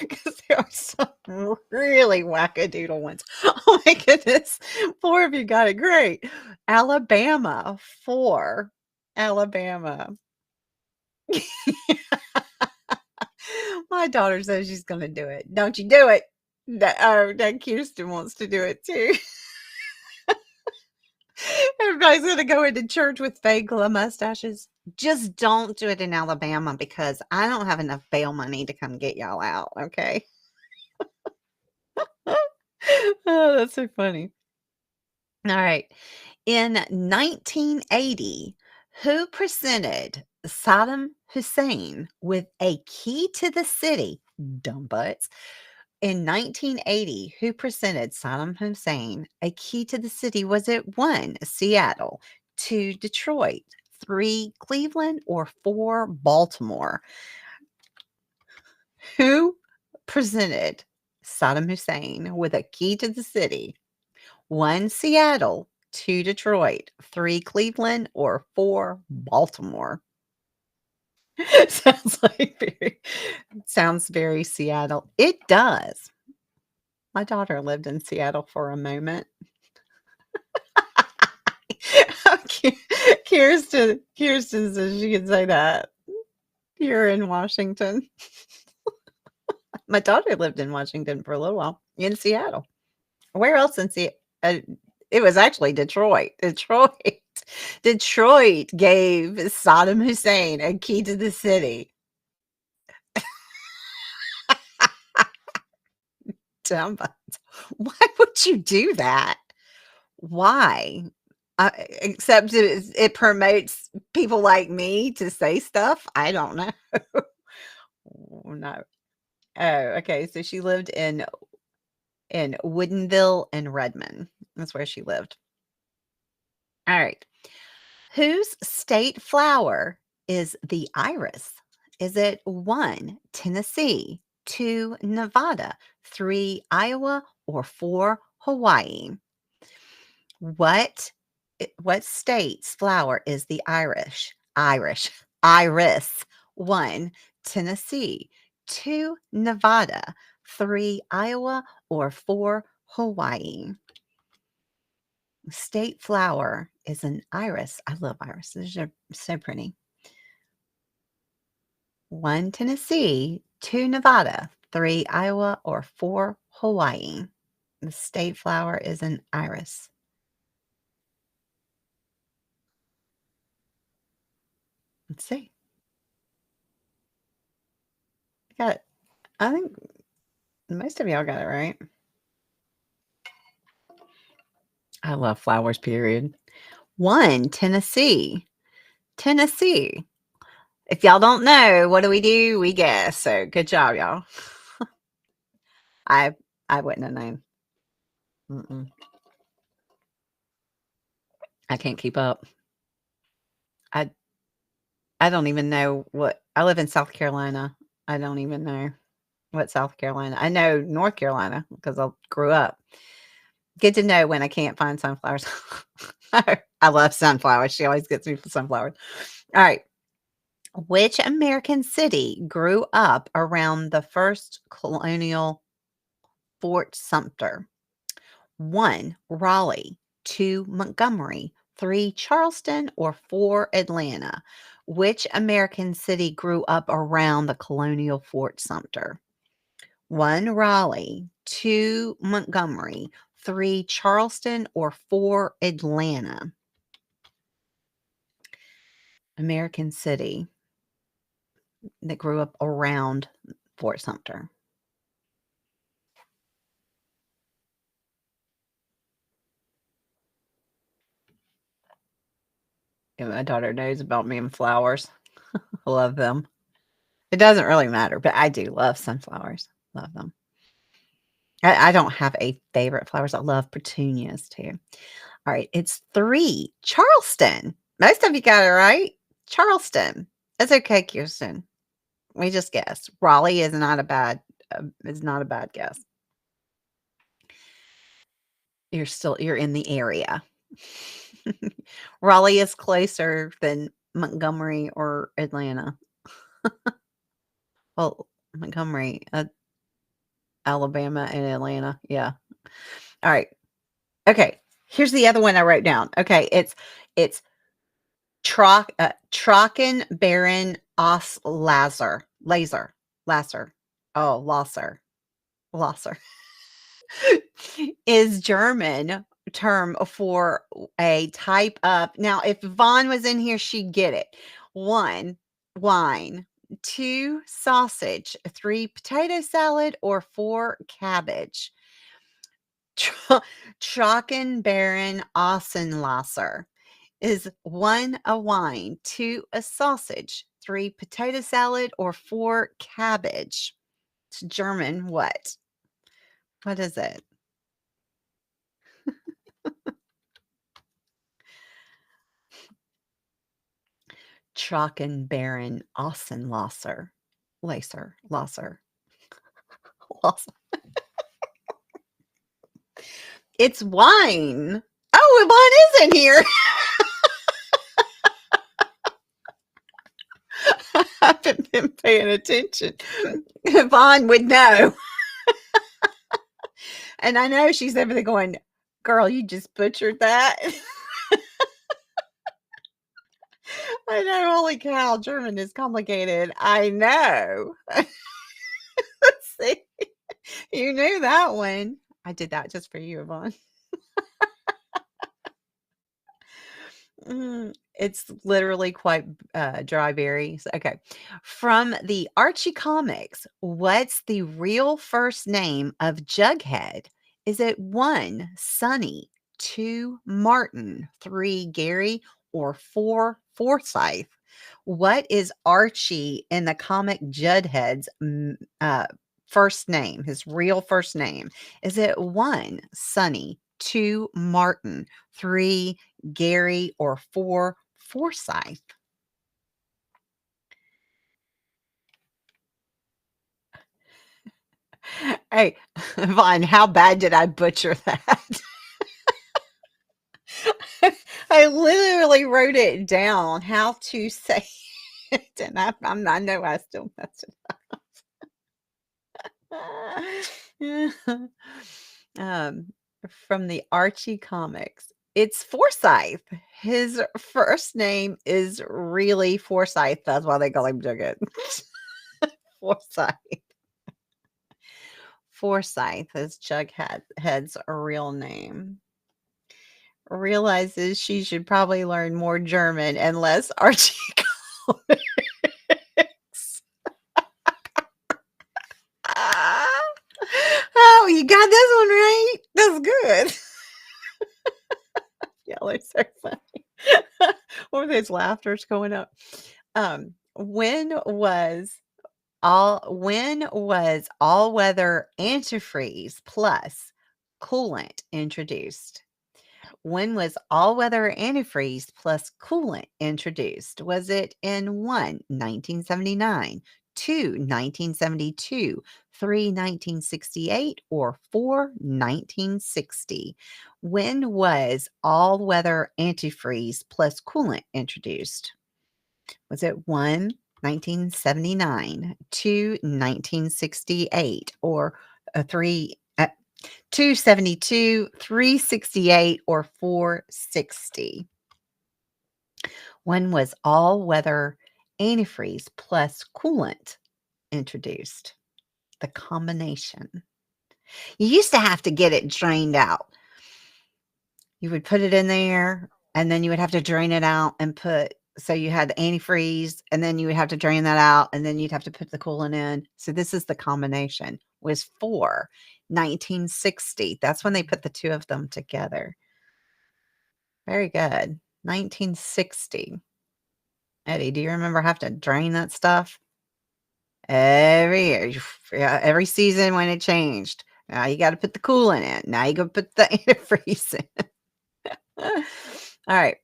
Because there are some really wackadoodle ones. Oh my goodness. 4 of you got it. Great. Alabama, 4. Alabama. My daughter says she's gonna do it. Don't you do it. That Kirsten wants to do it too. Everybody's gonna go into church with fake mustaches. Just don't do it in Alabama because I don't have enough bail money to come get y'all out, okay? Oh, that's so funny. All right. In 1980, who presented Saddam Hussein with a key to the city? Dumb butts. In 1980, who presented Saddam Hussein a key to the city? Was it 1, Seattle, 2, Detroit, 3, Cleveland, or 4, Baltimore? Who presented Saddam Hussein with a key to the city? 1, Seattle, 2, Detroit, 3, Cleveland, or 4, Baltimore? Sounds very Seattle. It does. My daughter lived in Seattle for a moment. Kirsten says she can say that. You're in Washington. My daughter lived in Washington for a little while, in Seattle. Where else in Seattle? It was actually Detroit. Detroit gave Saddam Hussein a key to the city. Dumb butts. Why would you do that? Why? Except it promotes people like me to say stuff? I don't know. Oh, no. Oh, okay, so she lived in Woodinville and Redmond. That's where she lived. All right. Whose state flower is the iris? Is it 1, Tennessee, 2, Nevada, 3, Iowa, or 4, Hawaii? What state's flower is the iris. 1, Tennessee, 2, Nevada, 3, Iowa, or 4, Hawaii? State flower is an iris. I love irises. They're so pretty. 1, Tennessee, 2, Nevada, 3, Iowa, or 4, Hawaii. The state flower is an iris. Let's see. I think most of y'all got it right. I love flowers, period. 1, Tennessee. Tennessee. If y'all don't know, what do? We guess. So good job, y'all. I wouldn't have known. I can't keep up. I don't even know what I live in South Carolina. I don't even know what South Carolina. I know North Carolina because I grew up. Good to know when I can't find sunflowers. I love sunflowers. She always gets me for sunflowers. All right. Which American city grew up around the first colonial Fort Sumter? 1, Raleigh, 2, Montgomery, 3, Charleston, or 4, Atlanta? Which American city grew up around the colonial Fort Sumter? 1, Raleigh, 2, Montgomery, 3, Charleston, or 4, Atlanta? American city that grew up around Fort Sumter. Yeah, my daughter knows about me and flowers. I love them. It doesn't really matter, but I do love sunflowers. Love them. I don't have a favorite flowers. I love petunias too. All right, it's 3, Charleston. Most of you got it right. Charleston. That's okay, Kirsten. We just guessed. Raleigh is not a bad guess. You're in the area. Raleigh is closer than Montgomery or Atlanta. Well, Montgomery, Alabama and Atlanta. Yeah. All right. Okay. Here's the other one I wrote down. Okay. It's Trocken Baron Os Laser. Oh, Lasser is German term for a type of. Now, if Vaughn was in here, she'd get it. 1, wine. 2, sausage. 3, potato salad, or 4, cabbage. Trockenbaron Außenlasser is 1, a wine. 2, a sausage. 3, potato salad, or 4, cabbage. It's German what? What is it? Trockenbaron Außenlasser. Lasser. It's wine. Oh, Yvonne is in here. I haven't been paying attention. Yvonne would know. And I know she's over there going, girl, you just butchered that. I know, holy cow, German is complicated. I know. Let's see. You knew that one. I did that just for you, Yvonne. It's literally quite dry berries. Okay. From the Archie comics, what's the real first name of Jughead? Is it 1, Sonny, 2, Martin, 3, Gary, or 4, Forsyth? What is Archie in the comic Jughead's first name, his real first name? Is it 1, Sonny, 2, Martin, 3, Gary, or 4, Forsyth? Hey, Vaughn, how bad did I butcher that? I literally wrote it down how to say it, and I know I still messed it up. um, from the Archie comics. It's Forsyth. His first name is really Forsyth. That's why they call him Jughead. Forsyth. Forsyth is Jughead's real name. Realizes she should probably learn more German and less Archie comics. Oh, you got this one right. That's good. Y'all are so funny. What were those laughters going up? When was all-weather antifreeze plus coolant introduced? When was all-weather antifreeze plus coolant introduced? Was it in 1, 1979, 2, 1972, 3, 1968, or 4, 1960? When was all-weather antifreeze plus coolant introduced? Was it 1, 1979, 2, 1968, or 3, 272, 368, or 460? When was all-weather antifreeze plus coolant introduced? The combination. You used to have to get it drained out. You would put it in there, and then you would have to drain it out and so you had the antifreeze, and then you would have to drain that out, and then you'd have to put the coolant in. So this is the combination, was 1960. That's when they put the two of them together. Very good. 1960. Eddie, do you remember having to drain that stuff? Every year, yeah, every season when it changed. Now you got to put the coolant in. Now you go put the antifreeze in. All right.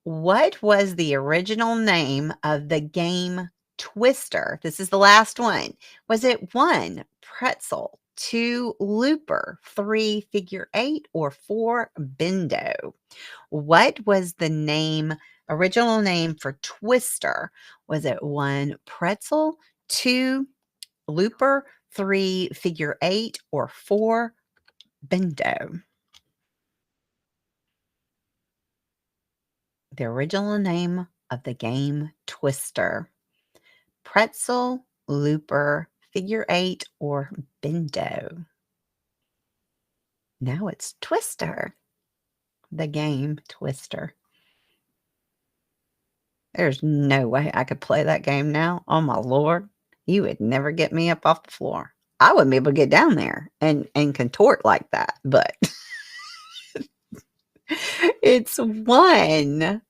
What was the original name of the game Twister? This is the last one. Was it 1, pretzel, 2, looper, 3, figure 8, or 4, bendo? What was the original name for Twister? Was it 1, pretzel, 2, looper, 3, figure 8, or 4, bendo? The original name of the game Twister. Pretzel, looper, figure 8, or bendo? Now it's Twister. The game Twister. There's no way I could play that game now. Oh my Lord. You would never get me up off the floor. I wouldn't be able to get down there and contort like that, but it's one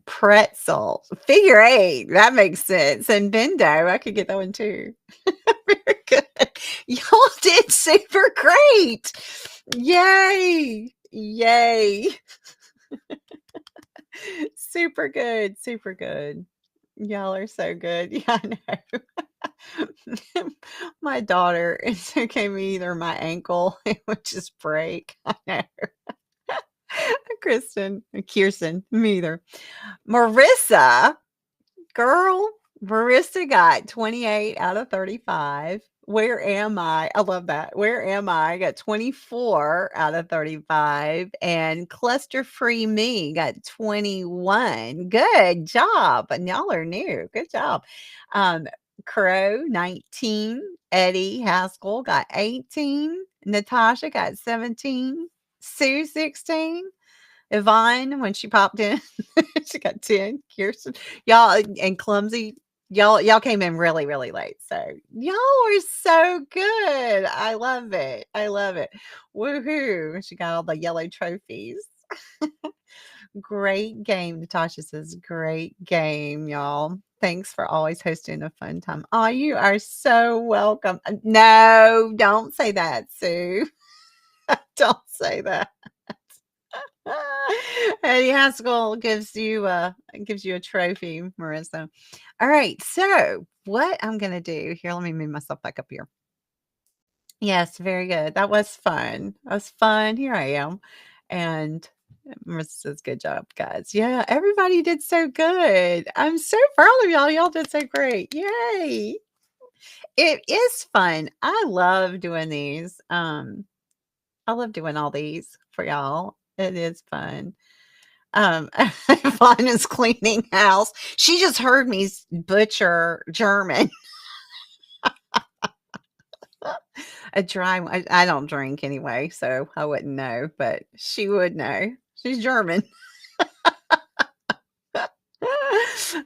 pretzel. Figure 8. That makes sense. And bendo, I could get that one too. Very good. Y'all did super great. Yay. Yay. Super good. Super good. Y'all are so good. Yeah, I know. My daughter, it's okay, me either my ankle, it would just break. I know. Kirsten, me either. Marissa, girl, Marissa got 28 out of 35. Where am I? I love that. Where am I? Got 24 out of 35. And Cluster Free Me got 21. Good job. And y'all are new. Good job. Crow, 19. Eddie Haskell got 18. Natasha got 17. Sue, 16. Yvonne, when she popped in, she got 10. Kirsten, y'all, and Clumsy, y'all came in really, really late. So y'all are so good. I love it. I love it. Woohoo. She got all the yellow trophies. Great game. Natasha says, great game, y'all. Thanks for always hosting a fun time. Oh, you are so welcome. No, don't say that, Sue. Don't say that. Eddie Haskell gives you a trophy, Marissa. All right, so what I'm gonna do here, let me move myself back up here. Yes, very good. That was fun. That was fun. Here I am. And Marissa says, good job, guys. Yeah, everybody did so good. I'm so proud of y'all. Y'all did so great. Yay. It is fun. I love doing these. I love doing all these for y'all. It is fun. Vaughn is cleaning house. She just heard me butcher German. A dry one. I don't drink anyway, so I wouldn't know, but she would know. She's German.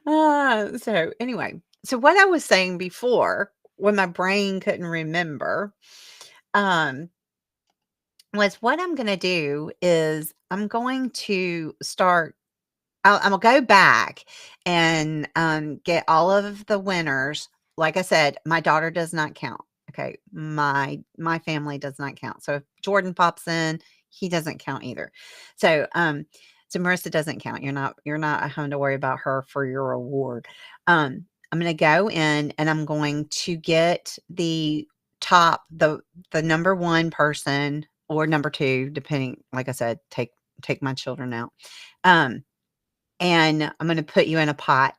So anyway, so what I was saying before, when my brain couldn't remember, was what I'm going to do is I'm going to start. I'm gonna go back and get all of the winners. Like I said, my daughter does not count. Okay, my family does not count. So if Jordan pops in, he doesn't count either. So so Marissa doesn't count. You're not having to worry about her for your award. I'm gonna go in and I'm going to get the number one person or number two, depending. Like I said, take my children out. And I'm going to put you in a pot.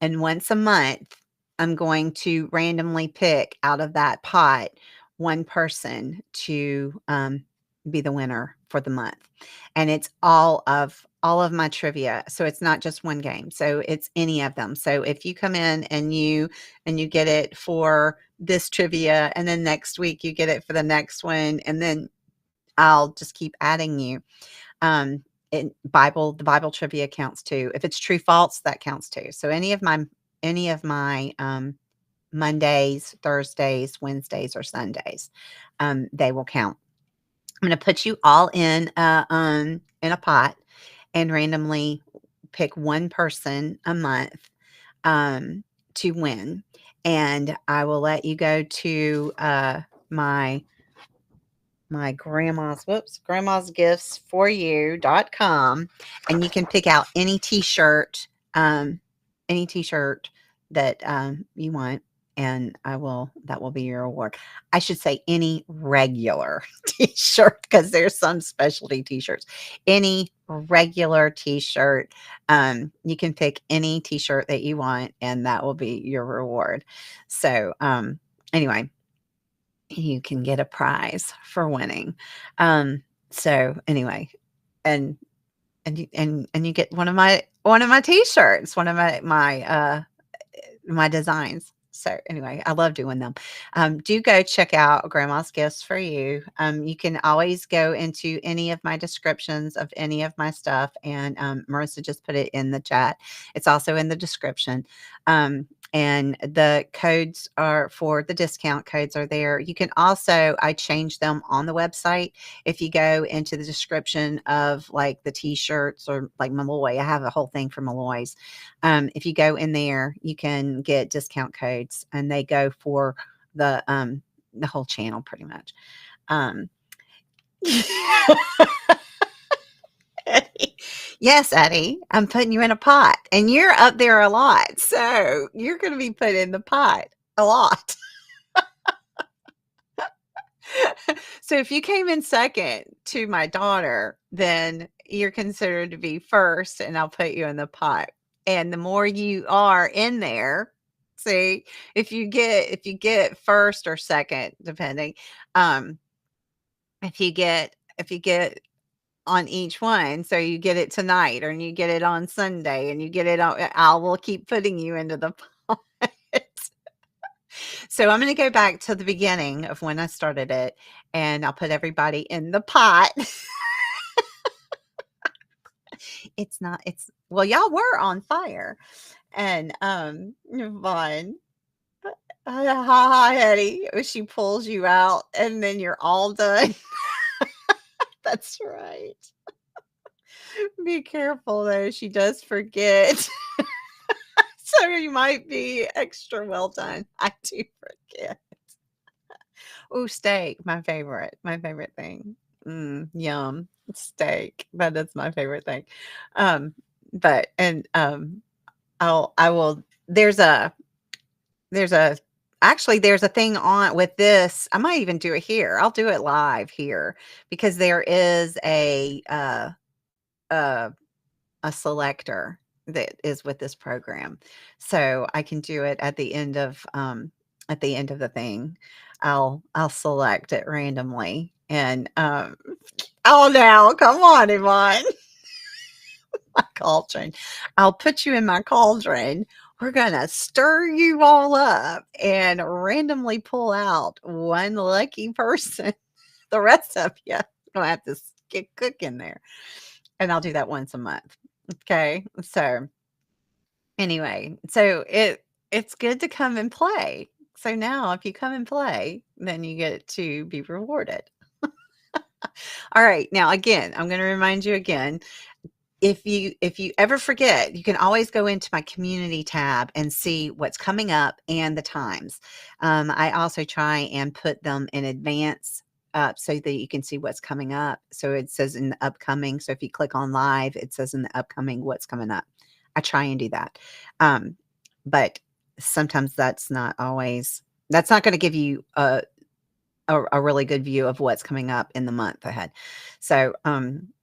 And once a month, I'm going to randomly pick out of that pot one person to be the winner for the month. And it's all of my trivia. So it's not just one game. So it's any of them. So if you come in and you get it for this trivia, and then next week you get it for the next one, and then I'll just keep adding you. The Bible trivia counts too. If it's true false, that counts too. So any of my Mondays, Thursdays, Wednesdays, or Sundays, they will count. I'm going to put you all in a pot and randomly pick one person a month to win. And I will let you go to my grandma's gifts for you.com, and you can pick out any t-shirt that you want, and that will be your award. I should say any regular t-shirt, because there's some specialty t-shirts. Any regular t-shirt, you can pick any t-shirt that you want, and that will be your reward. So anyway, you can get a prize for winning. So anyway, and you get one of my t-shirts, one of my designs. So anyway, I love doing them. Do go check out Grandma's Gifts for You. You can always go into any of my descriptions of any of my stuff, and Marissa just put it in the chat. It's also in the description. And the codes are for the discount codes are there. You can also, I change them on the website. If you go into the description of like the t-shirts or like Malloy, I have a whole thing for Malloy's. If you go in there, you can get discount codes, and they go for the whole channel pretty much. Eddie. Yes, Eddie, I'm putting you in a pot, and you're up there a lot, so you're going to be put in the pot a lot. So if you came in second to my daughter, then you're considered to be first, and I'll put you in the pot. And the more you are in there, see, if you get first or second, depending, if you get on each one, so you get it tonight, or you get it on Sunday, and you get it on, I will keep putting you into the pot. So I'm going to go back to the beginning of when I started it, and I'll put everybody in the pot. Well, y'all were on fire, and Vaughn, hi, Eddie, she pulls you out, and then you're all done. That's right. Be careful though, she does forget. So you might be extra well done. I do forget. Oh, steak, my favorite thing. Yum, steak. That is my favorite thing. But and I will. There's a actually there's a thing on with this. I might even do it here. I'll do it live here, because there is a selector that is with this program, so I can do it at the end of the thing. I'll select it randomly, and oh, now come on, Yvonne. My cauldron. I'll put you in my cauldron. We're gonna stir you all up and randomly pull out one lucky person. The rest of you don't have to get cooking there. And I'll do that once a month. Okay. So anyway, so it's good to come and play. So now if you come and play, then you get to be rewarded. All right. Now again, I'm going to remind you again, if you ever forget, you can always go into my community tab and see what's coming up and the times. I also try and put them in advance, so that you can see what's coming up. So it says in the upcoming. So if you click on live, it says in the upcoming what's coming up. I try and do that. But sometimes that's not going to give you a really good view of what's coming up in the month ahead. So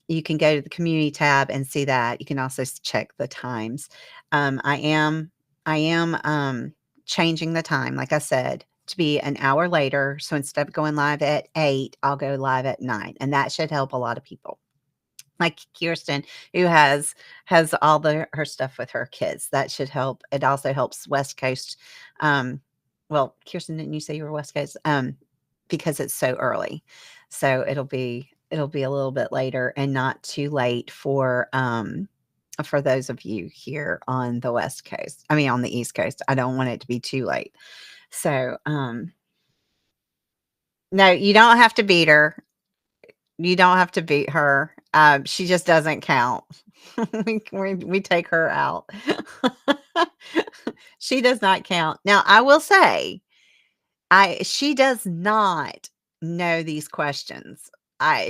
you can go to the community tab and see that. You can also check the times. I am changing the time, like I said, to be an hour later. So instead of going live at 8, I'll go live at 9, and that should help a lot of people. Like Kirsten, who has all her stuff with her kids. That should help. It also helps West Coast. Well, Kirsten, didn't you say you were West Coast? Because it's so early. So it'll be it'll be a little bit later and not too late for those of you here on the West Coast. I mean, on the East Coast. I don't want it to be too late. So, no, you don't have to beat her. You don't have to beat her. She just doesn't count. We take her out. She does not count. Now, I will say, she does not know these questions.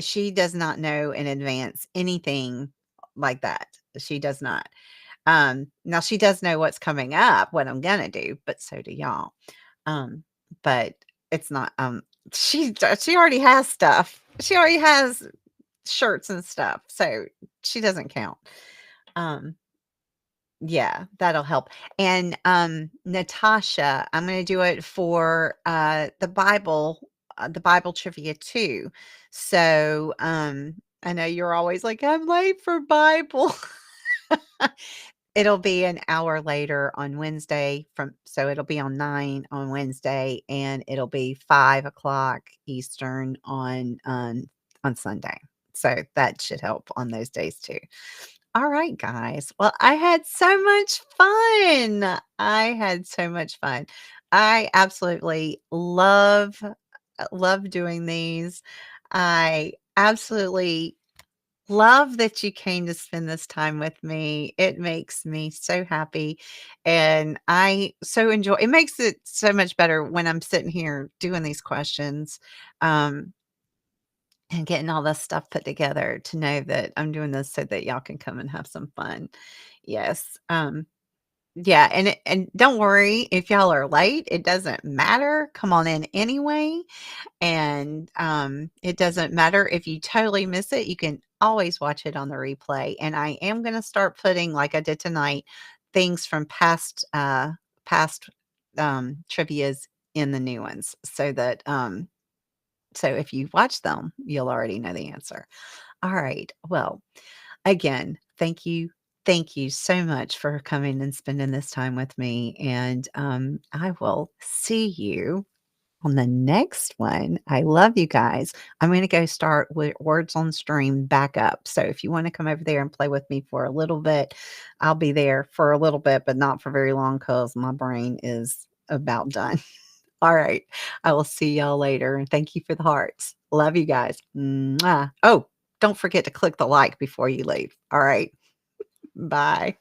She does not know in advance anything like that. She does not. Now she does know what's coming up, what I'm gonna do, but so do y'all. But it's not, she already has stuff. She already has shirts and stuff, so she doesn't count. Yeah, that'll help. And, Natasha, I'm gonna do it for, the Bible trivia too. So, I know you're always like, "I'm late for Bible." It'll be an hour later on Wednesday so it'll be on 9 on Wednesday, and it'll be 5 o'clock Eastern on Sunday. So that should help on those days too. All right, guys. Well, I had so much fun. I had so much fun. I absolutely love doing these. I absolutely love that you came to spend this time with me. It makes me so happy, and I so enjoy it. Makes it so much better when I'm sitting here doing these questions, um, and getting all this stuff put together to know that I'm doing this so that y'all can come and have some fun. Yes, yeah, and don't worry if y'all are late, it doesn't matter. Come on in anyway. And, it doesn't matter if you totally miss it, you can always watch it on the replay, and I am gonna start putting, like I did tonight, things from past, trivias in the new ones so that, so if you watch them, you'll already know the answer. Alright, well, again, thank you so much for coming and spending this time with me, and, I will see you on the next one. I love you guys. I'm gonna go start with Words on Stream back up. So if you wanna come over there and play with me for a little bit, I'll be there for a little bit, but not for very long because my brain is about done. All right. I will see y'all later, and thank you for the hearts. Love you guys. Mwah. Oh, don't forget to click the like before you leave. All right. Bye.